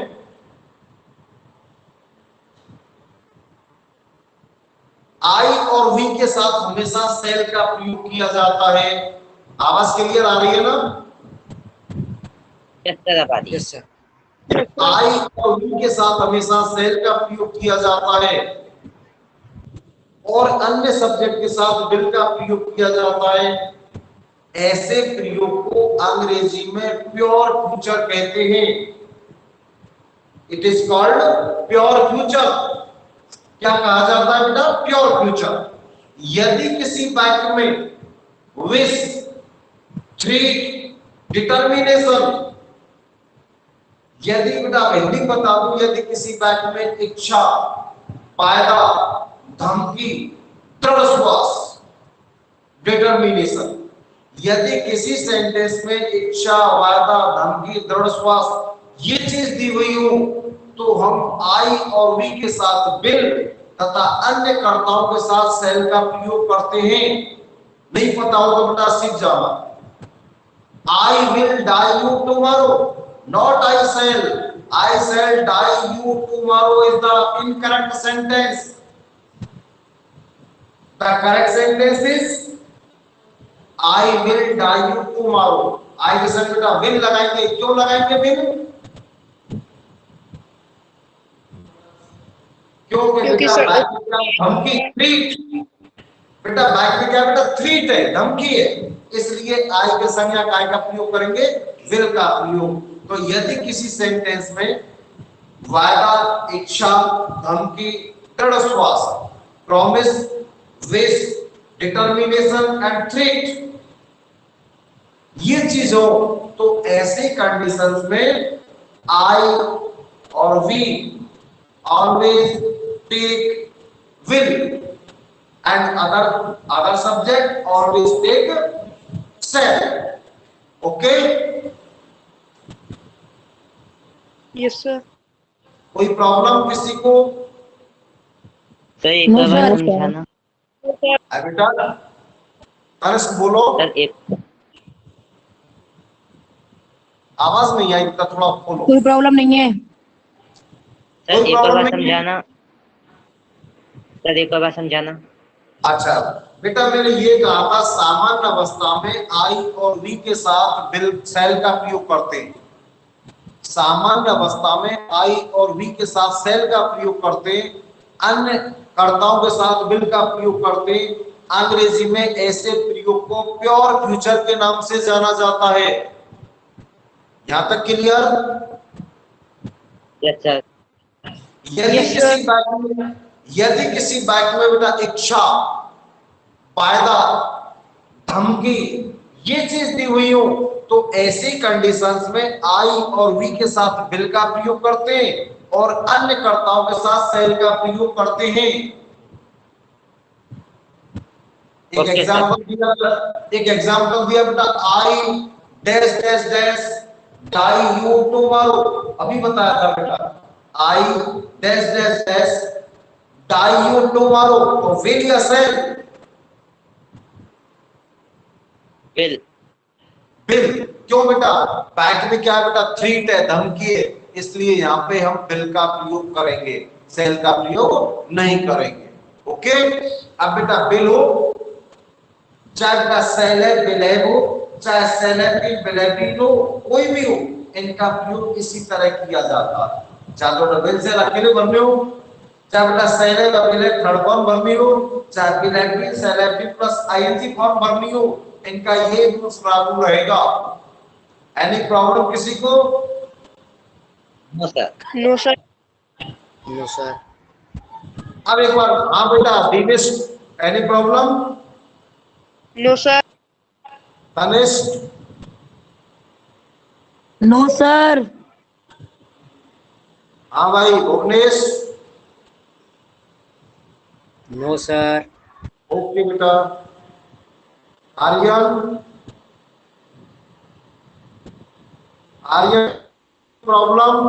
आई और वी के साथ हमेशा सेल का प्रयोग किया जाता है। आवाज क्लियर आ रही है ना? किस तरफ आ रही है? Yes sir. आई और वी के साथ हमेशा सेल का प्रयोग किया जाता है और अन्य सब्जेक्ट के साथ बिल का प्रयोग किया जाता है। ऐसे प्रयोग को अंग्रेजी में प्योर फ्यूचर कहते हैं। It is called pure future. क्या कहा जाता है बेटा? Pure future. यदि किसी वाक्य में विश, थ्रीट, डिटर्मिनेशन, यदि बेटा हिंदी बता दूं, यदि किसी वाक्य में इच्छा, वायदा, धमकी, दृढ़ विश्वास, डिटर्मिनेशन, यदि किसी सेंटेंस में इच्छा, वायदा, धमकी, दृढ़ विश्वास ये चीज दी हुई हो तो हम आई और वी के साथ बिल तथा अन्य कर्ताओं के साथ सेल का प्रयोग करते हैं। नहीं पता हो तो बेटा सीख जाना। I will die you tomorrow, not I shall. I shall die you tomorrow is the incorrect sentence. The correct sentence is I will die you tomorrow. I के साथ बेटा विल लगाएंगे। क्यों लगाएंगे विल? क्योंकि क्योंकि बेटा सर बैक में क्या धमकी, थ्रीट। बेटा बैक में क्या बेटा? थ्रीट है, धमकी है। इसलिए आई के संज्ञा काय का प्रयोग करेंगे? विल का प्रयोग। तो यदि किसी सेंटेंस में वायदा, इच्छा, धमकी, दृढ़ विश्वास, promise, wish, determination and threat ये चीज हो तो ऐसे कंडीशंस में आई और we always take will and other subject always take shall. Okay? Yes sir. कोई प्रॉब्लम किसी को? सर एक नो बार सर। समझाना। बेटा अनस बोलो। सर एक आवाज नहीं आई बेटा, थोड़ा बोलो। कोई प्रॉब्लम नहीं है। सर कोई एक प्रॉब्लम बार नहीं है? समझाना। सर एक बार समझाना। अच्छा बेटा मैंने ये कहा था सामान्य अवस्था में आई और वी के साथ बिल सेल का प्रयोग करते हैं। सामान्य अवस्था में आई और वी के साथ सेल का प्रयोग करते हैं, अन्य कर्ताओं के साथ बिल का प्रयोग करते हैं। अंग्रेजी में ऐसे प्रयोग को प्योर फ्यूचर के नाम से जाना जाता है। यहां तक क्लियर? Yes sir. यदि Yes, किसी sir. वाक्य में बेटा इच्छा, वायदा, धमकी ये चीज दी हुई हो तो ऐसी कंडीशंस में आई और वी के साथ बिल का प्रयोग करते हैं और अन्य कर्ताओं के साथ सेल का प्रयोग करते हैं। Okay, एक एग्जांपल दिया बेटा, I dash dash dash die you tomorrow. अभी बताया था बेटा I dash dash dash die you tomorrow. तो विल या सेल? बिल। बिल क्यों बेटा? बैक में क्या है बेटा? थ्रीट है, धमकी है, इसलिए यहाँ पे हम बिल का प्रयोग करेंगे, सेल का प्रयोग नहीं करेंगे। ओके, अब बेटा बिल हो, चाहे बेटा सेल है, बिल है हो, चाहे सेल है बिल, बिल है बिल हो, कोई भी हो, इनका प्रयोग इसी तरह किया जाता है। चाहे तो बिल सेल अकेले भरने हो, चाहे बेटा सेल है बिल है थर्ड फॉर्म भरनी हो, चाहे बिल है बिल सेल है बिल प्लस आईएनजी फॉर्म भरनी हो, इनका ये रूल्स लागू रहेगा। एनी प्रॉब्लम किसी को? No sir. No sir. No sir. अब एक बार हाँ बेटा Dinesh, any problem? No sir. Tanishq? No sir. हाँ भाई भुवनेश? No sir. ओके बेटा। Aryan? Aryan problem?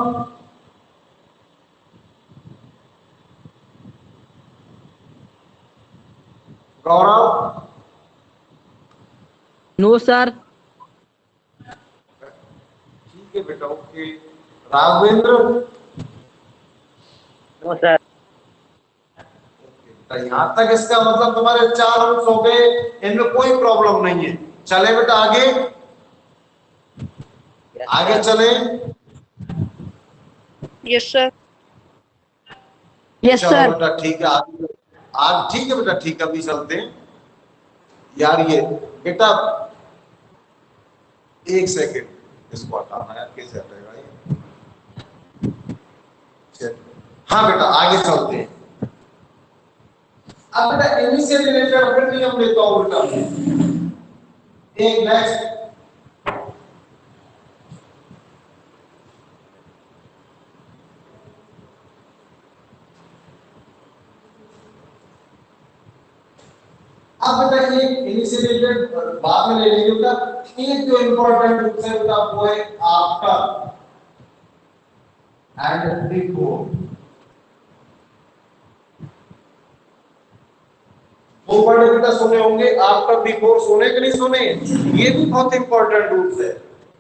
Gaurav? No sir. ठीक है बेटा, ओके। राघवेंद्र? No sir. यहाँ तक इसका मतलब तुम्हारे 4 रूल्स हो गए, इनमें कोई प्रॉब्लम नहीं है। चले बेटा आगे, आगे चले। Yes sir. यस चलो सर। बेटा ठीक है, आज ठीक है बेटा, ठीक है, अभी चलते हैं। यार ये बेटा एक सेकेंड, इसको हटाना यार, कैसे हटेगा ये? चल, हाँ बेटा आगे चलते हैं। अब बेटा इन्हीं से रिलेटेड अपने नियम लेता हूं बेटा। एक नेक्स्ट, अब बेटा ये इनिशिएटेड बाद में ले लेंगे बेटा। एक जो इंपॉर्टेंट रूल्स है बेटा वो है आफ्टर एंड बिफोर। वो वर्ड बेटा सुने होंगे, आफ्टर बिफोर, सुने कि नहीं सुने? ये भी बहुत इंपॉर्टेंट रूल्स है।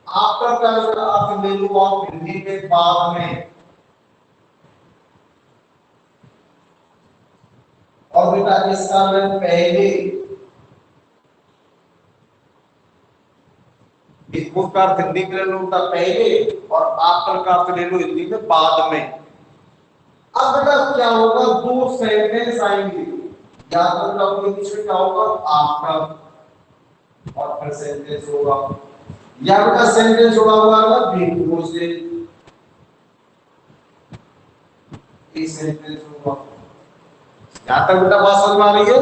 आफ्टर का बेटा आप ले लो आप हिंदी में बाद में, और बेटा इसका मैं पहले, बिफोर का अर्थ हिंदी में ले लो बेटा पहले, और आफ्टर का अर्थ ले लो हिंदी में बाद में। अब बेटा क्या होगा, दो सेंटेंस आएंगे, या तो बेटा कोई बीच में क्या होगा आफ्टर, और फिर सेंटेंस होगा, या बेटा सेंटेंस जुड़ा हुआ है बिफोर से, ये सेंटेंस होगा। यहां तक बेटा बात समझ में आ रही है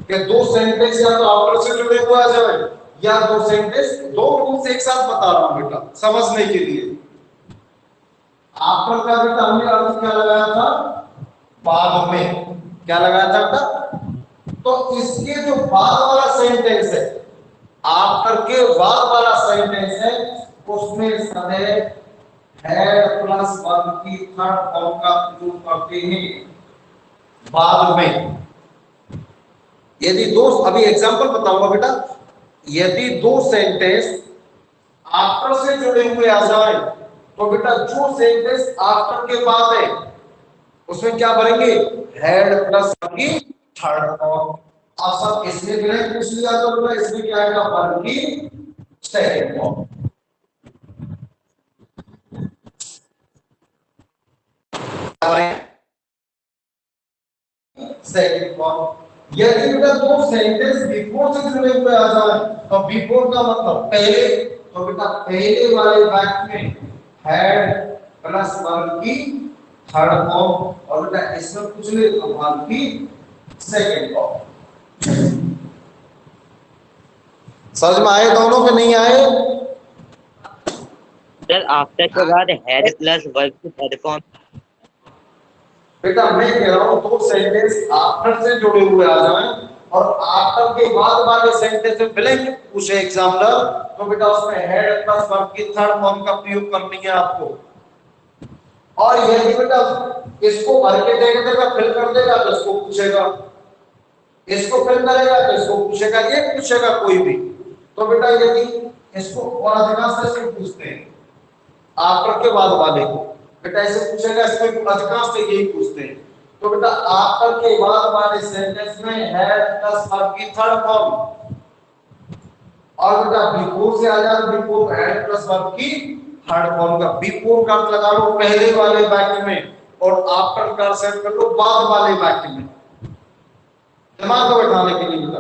कि दो सेंटेंस या तो आफ्टर से जुड़े हुए आ जाए, या दो सेंटेंस, दो रूल्स एक साथ बता रहा हूं बेटा समझने के लिए। आफ्टर का बेटा हमने अर्थ क्या लगाया था? बाद में। क्या लगाया था बेटा? तो इसके जो बाद वाला सेंटेंस है, आफ्टर के बाद वाला सेंटेंस है, उसमें सदैव हैड प्लस वर्ब की थर्ड फॉर्म का प्रयोग करते हैं बाद में। यदि दो, अभी एग्जांपल बताऊंगा बेटा, यदि दो सेंटेंस आफ्टर से जुड़े हुए आ जाए, तो बेटा जो सेंटेंस आफ्टर के बाद है उसमें क्या भरेंगे? हैड प्लस की थर्ड फॉर्म। अब सब इसमें ब्लैंक पूछ लिया तो बेटा इसमें क्या आएगा? वर्ब की सेकंड फॉर्म। Second form. यदि बेटा दो सेंटेंस बिफोर से जुड़े हुए आ जाए, तो बिफोर का मतलब पहले, तो बेटा पहले वाले वाक्य में हैड प्लस वर्ब की थर्ड फॉर्म, और बेटा इसमें कुछ ले तो वर्ब की सेकंड फॉर्म। समझ में आए दोनों के नहीं आए? सर आफ्टर के बाद हैड प्लस वर्ब की थर्ड फॉर्म। बेटा मैं कह रहा हूं दो सेंटेंस आफ्टर से जुड़े हुए आ जाएं, और आफ्टर के बाद वाले सेंटेंस में ब्लैंक पूछे एग्जामिनर, तो बेटा उसमें हेड प्लस वर्ब की थर्ड फॉर्म का प्रयोग करनी है आपको। और यदि बेटा इसको भर के दे देगा, फिल कर देगा तो इसको पूछेगा, इसको फिल करेगा तो इसको पूछेगा, ये पूछेगा कोई भी। तो बेटा यदि इसको और अधिकांश से पूछते हैं आफ्टर के बाद वाले को, बेटा ऐसे पूछेगा, इसमें अधिकांश से यही पूछते हैं। तो बेटा आफ्टर के बाद वाले सेंटेंस में हैड प्लस वर्ब की थर्ड फॉर्म, और बेटा बिफोर से आ जाए बिफोर हैड प्लस वर्ब की थर्ड फॉर्म का बिफोर का अर्थ लगा लो पहले वाले वाक्य में, और आफ्टर का सेट कर लो बाद वाले वाक्य में। दिमाग को बैठाने के लिए बेटा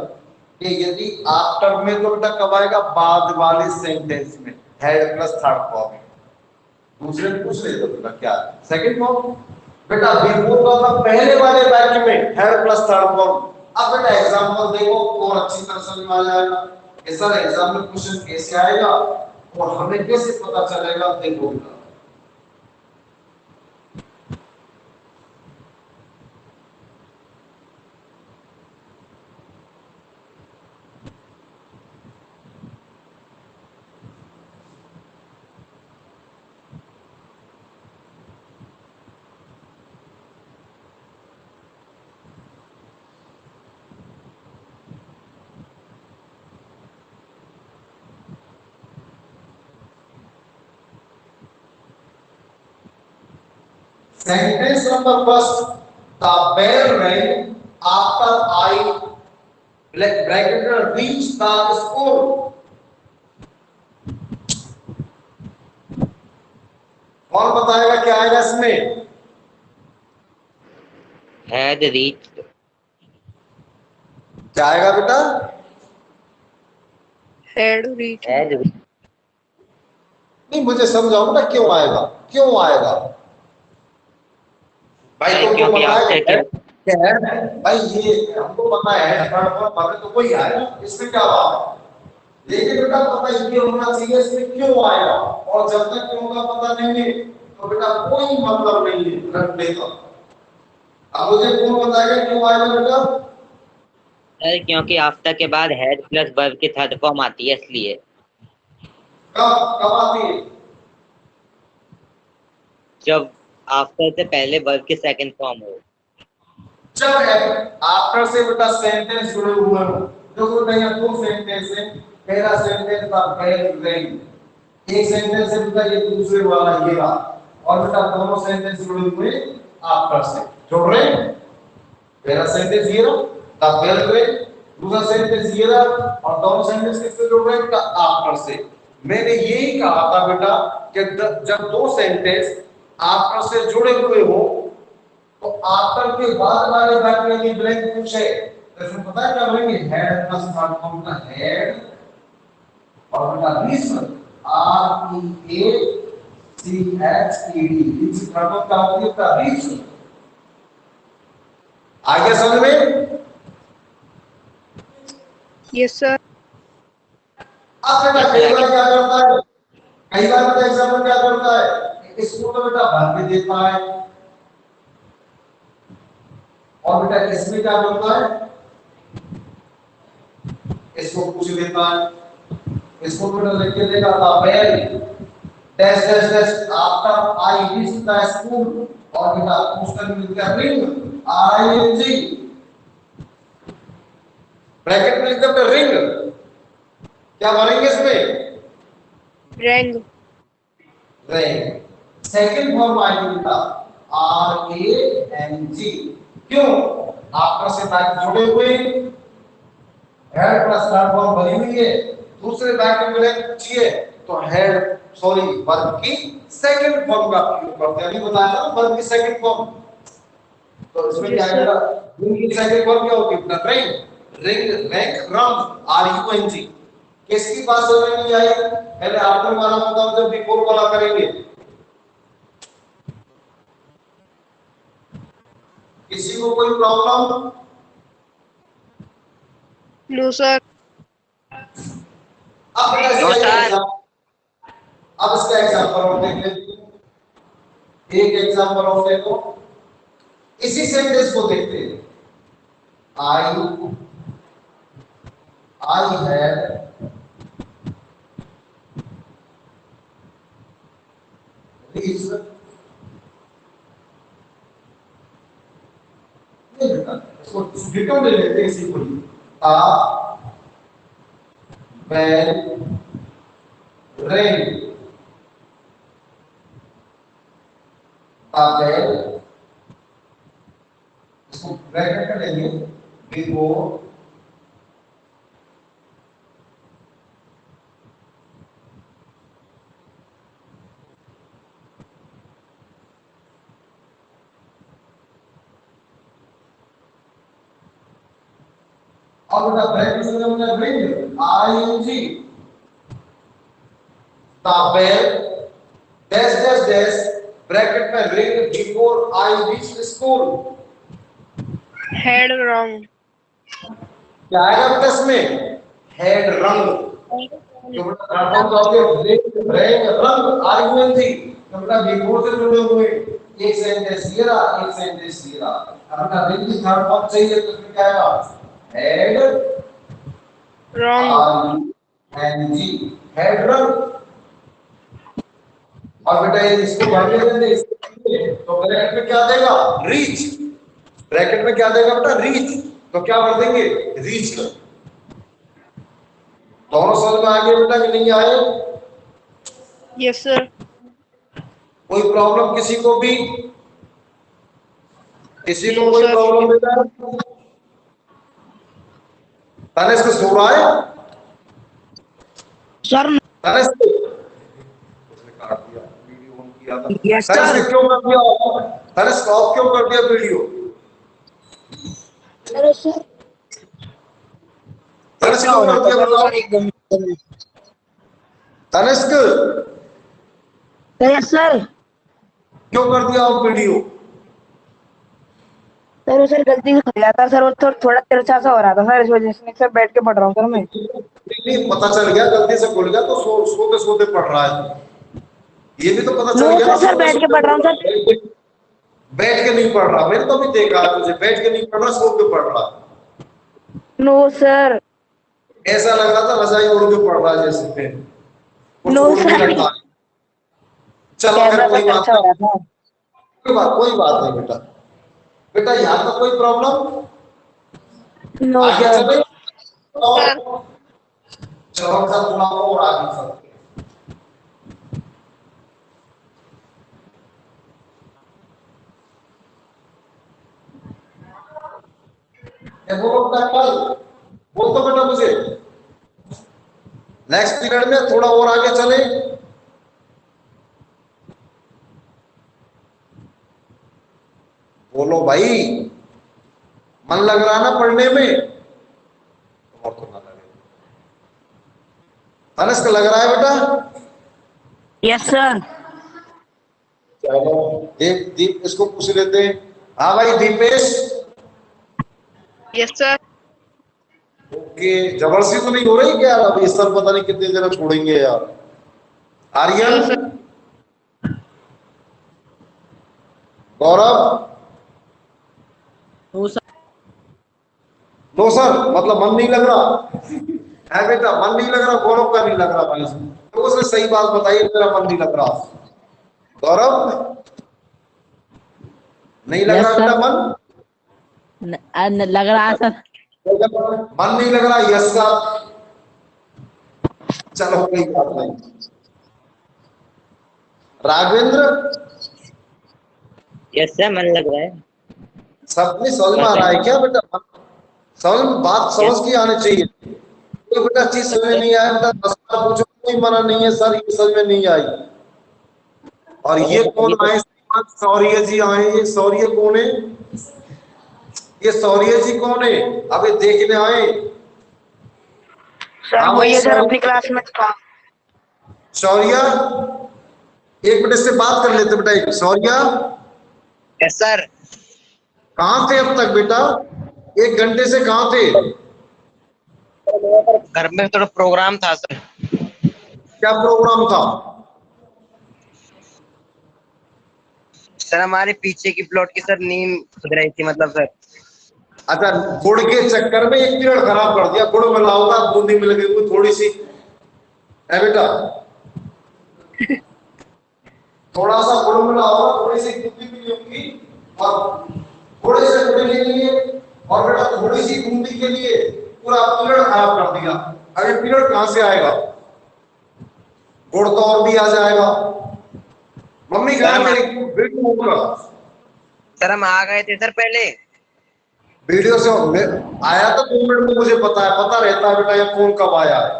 कि यदि आफ्टर में तो बेटा कब आएगा, बाद वाले सेंटेंस में हैड प्लस थर्ड फॉर्म। दूसरे पूछ ले तो बेटा क्या सेकंड फॉर्म, बेटा बिफोर का मतलब पहले वाले वाक्य में हैड प्लस थर्ड फॉर्म। अब बेटा एग्जांपल देखो और अच्छी तरह समझ में आ जाएगा कि सर एग्जाम में क्वेश्चन कैसे आएगा और हमें कैसे पता चलेगा। देखो बेटा sentence number first, the bell rang after I bracketed reached the school. कौन बताएगा क्या आएगा इसमें? had reached, क्या आएगा बेटा? had reached, had reached, नहीं मुझे समझाओ ना क्यों आएगा, क्यों आएगा भाई? तो क्योंकि after के भाई ये हमको पता है थर्ड फॉर्म पर तो कोई आएगा, इसमें क्या बात है? लेकिन बेटा पता ये होना चाहिए इसमें क्यों आएगा, और जब तक क्यों का पता नहीं है तो बेटा कोई मतलब नहीं है रखने का। अब मुझे कौन बताएगा क्यों आएगा बेटा? सर क्योंकि आफ्टर के बाद हैड प्लस वर्ब की थर्ड फॉर्म आती है इसलिए। कब कब आती है? जब आफ्टर से पहले वर्ब की सेकंड फॉर्म हो। जब आफ्टर से बेटा सेंटेंस जुड़े हुए हो, देखो बेटा यहाँ दो सेंटेंस है, पहला सेंटेंस था बेल रैंग, एक सेंटेंस है बेटा ये दूसरे वाला ये रहा, और बेटा दोनों सेंटेंस जुड़े हुए आफ्टर से जोड़ रहे हैं। पहला सेंटेंस ये रहा द बेल रैंग, दूसरा सेंटेंस ये रहा, और दोनों सेंटेंस किससे जुड़ रहे हैं? बेटा आफ्टर से। मैंने यही कहा था बेटा कि जब दो सेंटेंस आफ्टर से जुड़े हुए हो तो आफ्टर के बाद वाले वाक्य में ब्लैंक पूछे तो इसमें पता है क्या बोलेंगे? हेड प्लस थर्ड फॉर्म का हेड और बेटा रीजन आर ई ए सी एच ई डी, इस थर्ड फॉर्म का होती है रीजन। आगे समझ में? yes sir, अब बेटा कई बार क्या करता है, कई बार बेटा एग्जाम में क्या करता है, इसको तो बेटा भर के देता है, और बेटा इसमें क्या करता है, इसको पूछ लेता है, इसको बेटा लिख के देगा the bell dash dash dash after I reach the school, और बेटा पूछकर मिलता है ring I N G, bracket में लिखते हैं रिंग, क्या भरेंगे इसमें? rang, wrong. सेकंड फॉर्म आएगी बेटा आर ए एन जी, क्यों? आफ्टर से बैक जुड़े हुए, हेड प्लस थर्ड फॉर्म बनी हुई है, दूसरे बैक में चाहिए तो हेड सॉरी वर्ब की सेकंड फॉर्म का प्रयोग करते हैं। अभी बताया था वर्ब की सेकंड फॉर्म, तो इसमें क्या आएगा? रिंग की सेकंड फॉर्म क्या होती है? Ring, ring, rank, rum, R U N G. किसकी बात समझ में नहीं आई? पहले आफ्टर वाला बताओ, जब बिफोर वाला करेंगे। किसी को कोई प्रॉब्लम? no sir, अब इसका एग्जांपल और देख लेते हैं, एक एग्जांपल और देखो, इसी सेंटेंस को देखते हैं। आई हैव रीच्ड, इसको डिटो ले लेते हैं, इसी को बेल रिंग, बेल, इसको ब्रैकेट में लेंगे, बिफोर अब बेटा ब्रैकेट में हमने ring ING bell dash dash dash bracket में ring before I reach school. Head wrong. क्या आएगा बेटा इसमें? हेड रंग। तो बेटा रंग रिंग रिंग रंग आईएनजी तो बेटा बिफोर से जुड़े हुए एक सेंटेंस ये रहा, एक सेंटेंस ये रहा। अब बेटा रिंग की थर्ड फॉर्म चाहिए तो इसमें क्या आएगा? Head wrong. एनजी हेड रंग। और बेटा ये इसको बढ़ने देंगे तो ब्रैकेट में क्या देगा? रीच। ब्रैकेट में क्या देगा बेटा? रीच। तो क्या भर देंगे? रीच कर। दोनों समझ में आ गए बेटा कि नहीं आए? Yes sir. कोई प्रॉब्लम किसी को भी? किसी को No, कोई sir. प्रॉब्लम बेटा? तनिष्क को सो रहा है? सर तनिष्क उसने काट दिया, वीडियो ऑन किया था। Yes Tanishq sir. क्यों कर दिया ऑफ? तनिष्क ऑफ क्यों कर दिया वीडियो? अरे सर तनिष्क क्या क्यों हो रहा कर था दिया सर? बताओ? सर एकदम तनिष्क यस सर। क्यों कर दिया ऑफ वीडियो? सर वो सर गलती से खुल गया था सर, वो थोड़ा तिरछा सा हो रहा था सर, इस वजह से सर बैठ के पढ़ रहा हूँ सर मैं। नहीं पता चल गया गलती से खुल गया तो सोते सोते पढ़ रहा है। ये भी तो पता चल नो गया ना सर, सर सोते बैठ के सोते पढ़ रहा हूँ सर। बैठ के नहीं पढ़ रहा। मैंने तो अभी देखा है तुझे बैठ के नहीं पढ़ रहा, सो के पढ़ रहा। No sir. ऐसा लग रहा था रजाई ओढ़ के पढ़ रहा है जैसे कुछ नो ओढ़ के सर। रखा है। चलो कैमरा खैर तो कोई बात अच्छा हो रहा था। कोई बात नहीं बेटा। बेटा यहाँ तक कोई प्रॉब्लम? नो आगे सर। चले? सर चलो हम सब थोड़ा और आगे चलते हैं। बोलो बेटा कल बोल तो बेटा मुझे नेक्स्ट पीरियड में थोड़ा और आगे चले। बोलो भाई, मन लग रहा ना पढ़ने में? और तो ना लगे। तनिष्क लग रहा है बेटा? Yes sir. चलो दीप इसको पूछ लेते हैं। हाँ भाई दीपेश। Yes sir. ओके जबरदस्ती तो नहीं हो रही क्या? अब इस साल पता नहीं कितने दिन छोड़ेंगे यार। Aryan, No, sir. Gaurav, no sir. No sir मतलब मन नहीं लग रहा है बेटा? मन नहीं लग रहा, गौरव का नहीं लग रहा भाई। तो उसने सही बात बताई, मेरा मन नहीं लग रहा। गौरव नहीं लग रहा बेटा मन? लग रहा है सर। मन नहीं लग रहा? Yes sir. चलो कोई बात नहीं। राघवेंद्र यस सर, मन लग रहा है। सब नहीं समझ में आ रहा है क्या बेटा? समझ बात समझ की आनी चाहिए। कोई बेटा चीज समझ में नहीं आया बेटा 10 बार पूछो, कोई मना नहीं है सर ये समझ में नहीं आई। और ये कौन आए? सौर्य जी आए। ये सौर्य कौन है? ये सौर्य जी कौन है? अबे देखने आए। सर हाँ वो भाई ये सर अपनी क्लास में था। शौर्य एक मिनट से बात कर लेते बेटा। एक शौर्य यस सर। कहाँ थे अब तक बेटा? 1 घंटे से कहाँ थे? घर में थोड़ा प्रोग्राम था सर। क्या प्रोग्राम था? सर हमारे पीछे की प्लॉट की सर नींव खुद रही थी, मतलब सर। अच्छा गुड़ के चक्कर में एक पीरियड खराब कर दिया। गुड़ मिला होगा, बूंदी मिल गई कोई थोड़ी सी है बेटा। थोड़ा सा गुड़ मिला होगा, थोड़ी सी बूंदी मिली होगी और थोड़े से गुड़ के लिए और बेटा थोड़ी सी बूंदी के लिए पूरा पीरियड खराब कर दिया। अरे पीरियड कहां से आएगा, गुड़ तो और भी आ जाएगा। मम्मी कहाँ मेरी वीडियो ऑन कर। सर हम आ गए थे सर पहले। वीडियो से आया था 2 मिनट में, मुझे पता है, पता रहता है बेटा ये कौन कब आया है,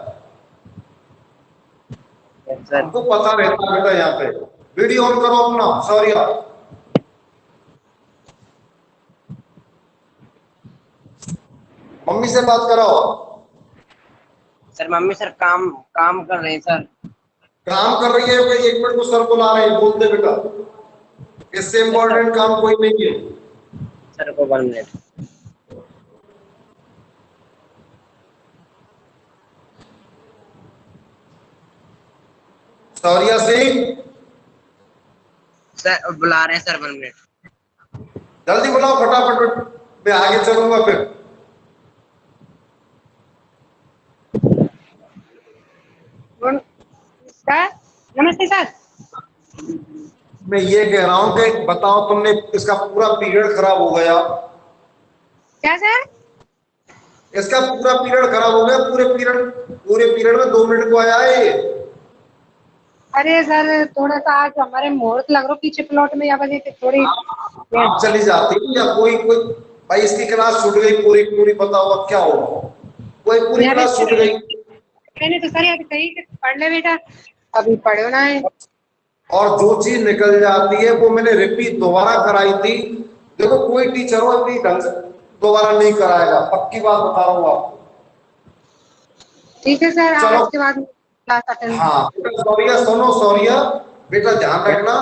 सर हमको पता रहता है बेटा। यहाँ पे वीडियो ऑन करो अपना। सॉरी मम्मी से बात कराओ। सर मम्मी सर काम काम कर रहे हैं सर। काम कर रही है भाई, 1 मिनट को सर बुला रहे हैं, बोल दे बेटा, इससे इम्पोर्टेंट काम कोई नहीं है। सर को 1 मिनट। सौरिया सिंह सर बुला रहे हैं सर 1 मिनट। जल्दी बुलाओ फटाफट, मैं आगे चलूंगा फिर। सर नमस्ते सर। मैं ये कह रहा हूं कि बताओ, तुमने इसका पूरा पीरियड खराब हो गया। क्या सर? इसका पूरा पीरियड खराब हो गया, पूरे पीरियड में 2 मिनट को आया है ये। अरे सर थोड़ा सा आज हमारे मुहूर्त लग रहा पीछे प्लॉट में, या वजह से थोड़ी आप चली जाती या कोई कोई भाई, इसकी क्लास छूट गई पूरी पूरी, बताओ अब क्या होगा, कोई पूरी क्लास छूट गई। मैंने तो सर यार कही कि पढ़ ले बेटा, अभी पढ़ो ना है। और जो चीज निकल जाती है वो मैंने रिपीट दोबारा कराई थी। देखो कोई टीचर हो इतनी ढंग से दोबारा नहीं कराएगा, पक्की बात बता रहा हूँ आपको। ठीक है सर, चलो। आज के बाद क्लास अटेंड। हाँ बेटा सौरिया, सुनो सौरिया बेटा, ध्यान रखना।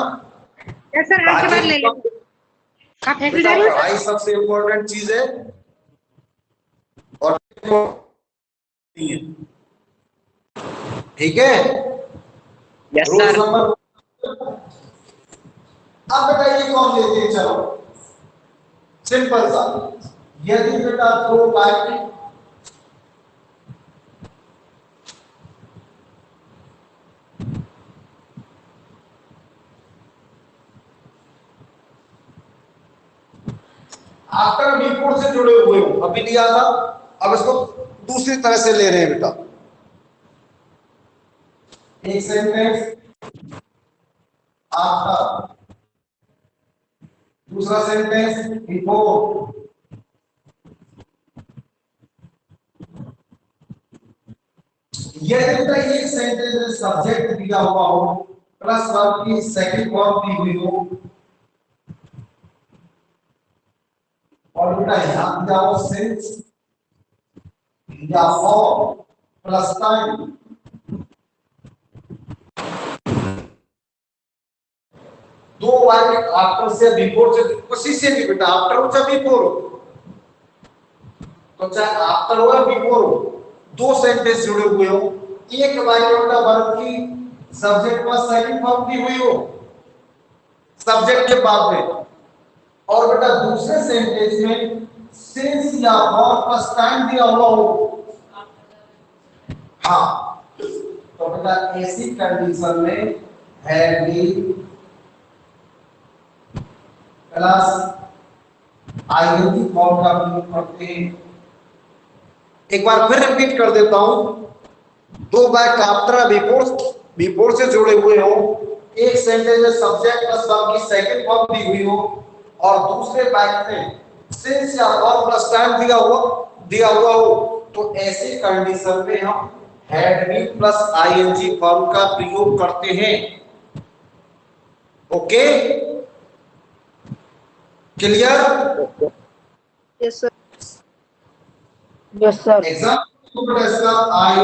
यस सर, आज के बाद ले लेंगे। आप फैक्ट्री जा बेटा रही हो? पढ़ाई सबसे इम्पोर्टेंट चीज है, और ठीक है। Yes rule sir. नंबर, अब बेटा ये कौन लेते हैं, चलो सिंपल सा। यदि बेटा दो बाइक आफ्टर बिफोर से जुड़े हुए हो, अभी लिया था, अब इसको दूसरी तरह से ले रहे हैं बेटा। एक सेंटेंस आफ्टर, दूसरा सेंटेंस बिफोर, यदि बेटा ये सेंटेंस में सब्जेक्ट दिया हुआ हो प्लस वर्ब की सेकंड फॉर्म दी हुई हो, और बेटा यहां दिया हो सिंस या फॉर प्लस टाइम, दो वाक्य आफ्टर से बिफोर से, उसी से भी बेटा आफ्टर हो चाहे बिफोर हो, तो चाहे आफ्टर हो या बिफोर हो, दो सेंटेंस जुड़े हुए हो, एक वाक्य बेटा वर्ब की सब्जेक्ट प्लस सेकंड फॉर्म दी हुई हो सब्जेक्ट के बाद में, और बेटा दूसरे सेंटेंस में सिंस या फॉर प्लस टाइम दिया हुआ हो। हाँ, तो बेटा ऐसी कंडीशन में have been plus ING form का प्रयोग करते हैं। एक बार फिर रिपीट कर देता हूं, दो वाक्य आफ्टर बिफोर से जुड़े हुए हो, एक सेंटेंस में सब्जेक्ट प्लस वर्ब की सेकंड फॉर्म दी हुई हो, और दूसरे वाक्य में सिंस या फॉर प्लस टाइम दिया हुआ हो, तो ऐसी कंडीशन में हम had been plus ING form का प्रयोग करते हैं। Okay, clear? Yes sir. Yes sir. Example इसका I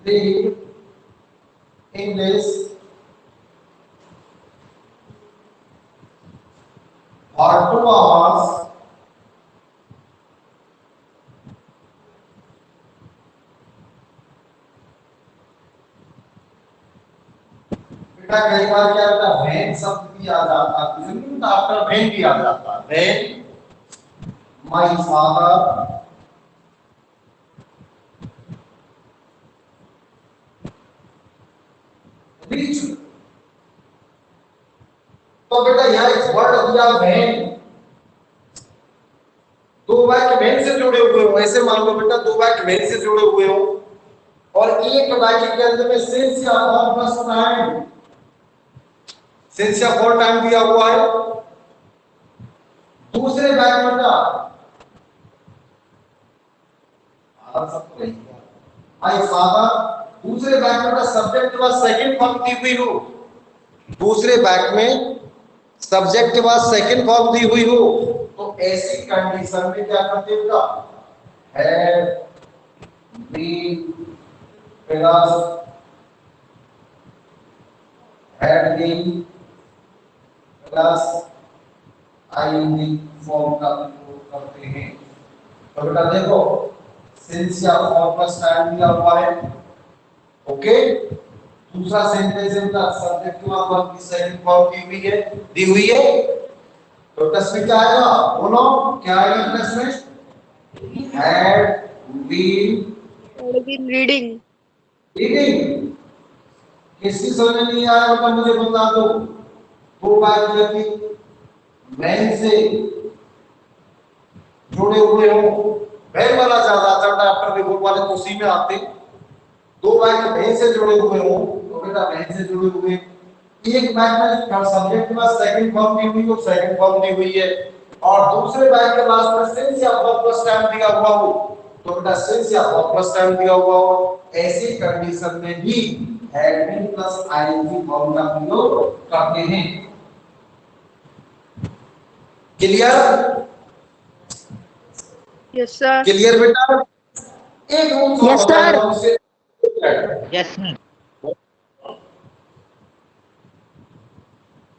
read English for 2 hours बेटा कई बार क्या होता है, वैन शब्द भी आ जाता है, आफ्टर वैन भी आ जाता है। वैन माय फादर रीच, तो बेटा यहाँ एक वर्ड दिया वैन, जुड़े हुए हो, ऐसे मान लो बेटा दो वाक्य वैन से जुड़े हुए हो और एक वाक्य के अंदर में सिंस या फॉर प्लस टाइम, सिंस या फॉर टाइम दिया हुआ है। दूसरे वाक्य बेटा आई फादर, दूसरे वाक्य में सब्जेक्ट के बाद सेकंड फॉर्म दी हुई हो, दूसरे वाक्य में सब्जेक्ट के बाद सेकंड फॉर्म दी हुई हो, तो ऐसी कंडीशन में क्या करते हो? Have been plus had been plus ING form का उपयोग करते हैं। तो बेटा देखो सिंस या फॉर प्लस टाइम दिया हुआ है, ओके। दूसरा सेंटेंस है बेटा सब्जेक्ट के बाद वर्ब की सेकंड फॉर्म दी हुई है। तो प्लस में क्या आएगा? बोलो क्या आएगा प्लस में? Had been reading. रीडिंग। किसी समझ में नहीं आया तो मुझे बता दो। दो वाक्य की वैन से जुड़े हुए हो, वैन वाला ज्यादा चलता है, आफ्टर बिफोर वाले तो उसी में आते। दो वाक्य वैन से जुड़े हुए हो तो बेटा वैन से जुड़े हुए, एक वाक्य में सब्जेक्ट के बाद सेकंड फॉर्म दी हुई, तो सेकंड फॉर्म दी हुई है, और दूसरे वाक्य के लास्ट में सिंस या फॉर प्लस टाइम दिया हुआ हो, तो बेटा सिंस या फॉर प्लस टाइम दिया हुआ हो, ऐसी कंडीशन में भी had been plus ING form का प्रयोग करते हैं। क्लियर? Yes sir. क्लियर बेटा? एक rule Yes, sir. Yes sir.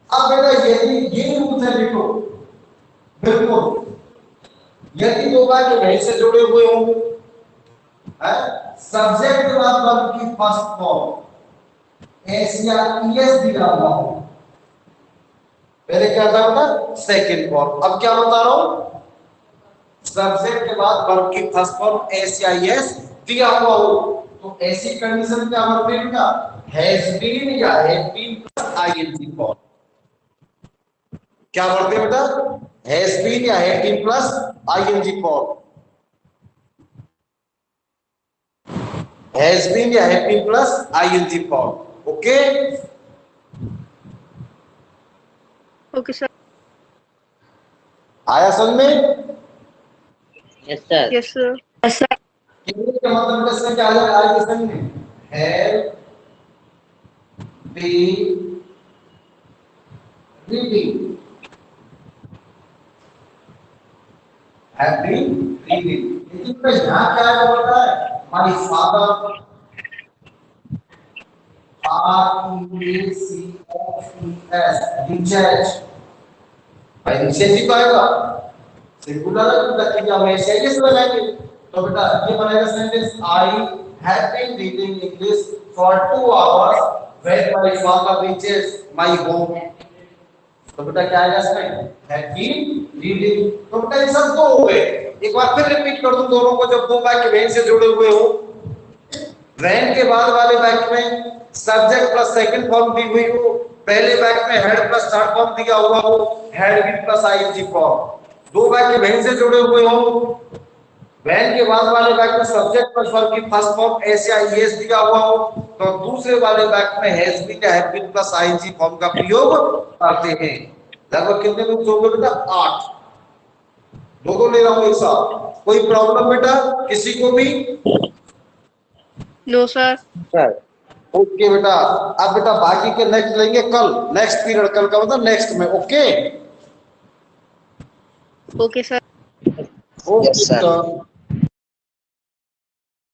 अब बेटा ये रूल है, देखो बिल्कुल यदि दो वाक्य वहीं से जुड़े हुए हो, सब्जेक्ट के बाद वर्ब की फर्स्ट फॉर्म एस या ईएस दिया हुआ हो, पहले क्या था बेटा? Second form. अब क्या बता रहा हूं? सब्जेक्ट के बाद वर्ब की फर्स्ट फॉर्म एस या ईएस दिया हुआ हो, तो ऐसी कंडीशन क्या बनती है बेटा? हैज बीन या had been plus ING form. क्या बढ़ते बेटा? हैज बीन या had been plus ING form, has been या had been plus ING form. Okay okay sir. आया समझ में? Yes sir. Yes sir. English का मतलब इससे क्या आएगा समझ में? Have been reading, have been reading। लेकिन मैं यहाँ क्या है बोलता है? My father R-E-A-C-H-E-S research, भाई रिसर्च ही पाएगा, सिंगुलर है तो क्या मैं सेंटेंस बनाएंगे? तो बेटा ये बनेगा sentence I have been reading English for 2 hours when my father reaches my home। तो बेटा क्या आएगा इसमें? Have been reading. तो बेटा ये सब दो हो गए। एक बार फिर रिपीट कर दूं दोनों को। जब दो वाक्य वैन से जुड़े हुए हो, वैन के बाद वाले वाक्य में सब्जेक्ट प्लस सेकंड फॉर्म दी हुई हो, पहले वाक्य में हेड प्लस थर्ड फॉर्म दिया हुआ हो, had been plus ING form. दो वाक्य वैन से जुड़े हुए हो, वैन के बाद वाले वाक्य में सब्जेक्ट प्लस वर्ब की फर्स्ट फॉर्म एस या ईएस दिया हुआ हो, तो दूसरे वाले वाक्य में हैज बीन या have been plus ING form का प्रयोग करते हैं। लगभग कितने मिनट हो गए बेटा? 8। दो ले रहा हूं एक साथ। कोई प्रॉब्लम बेटा किसी को भी? No sir. सर ओके बेटा। अब बेटा बाकी के नेक्स्ट लेंगे कल, नेक्स्ट पीरियड कल का मतलब नेक्स्ट में। Okay okay sir. ओके।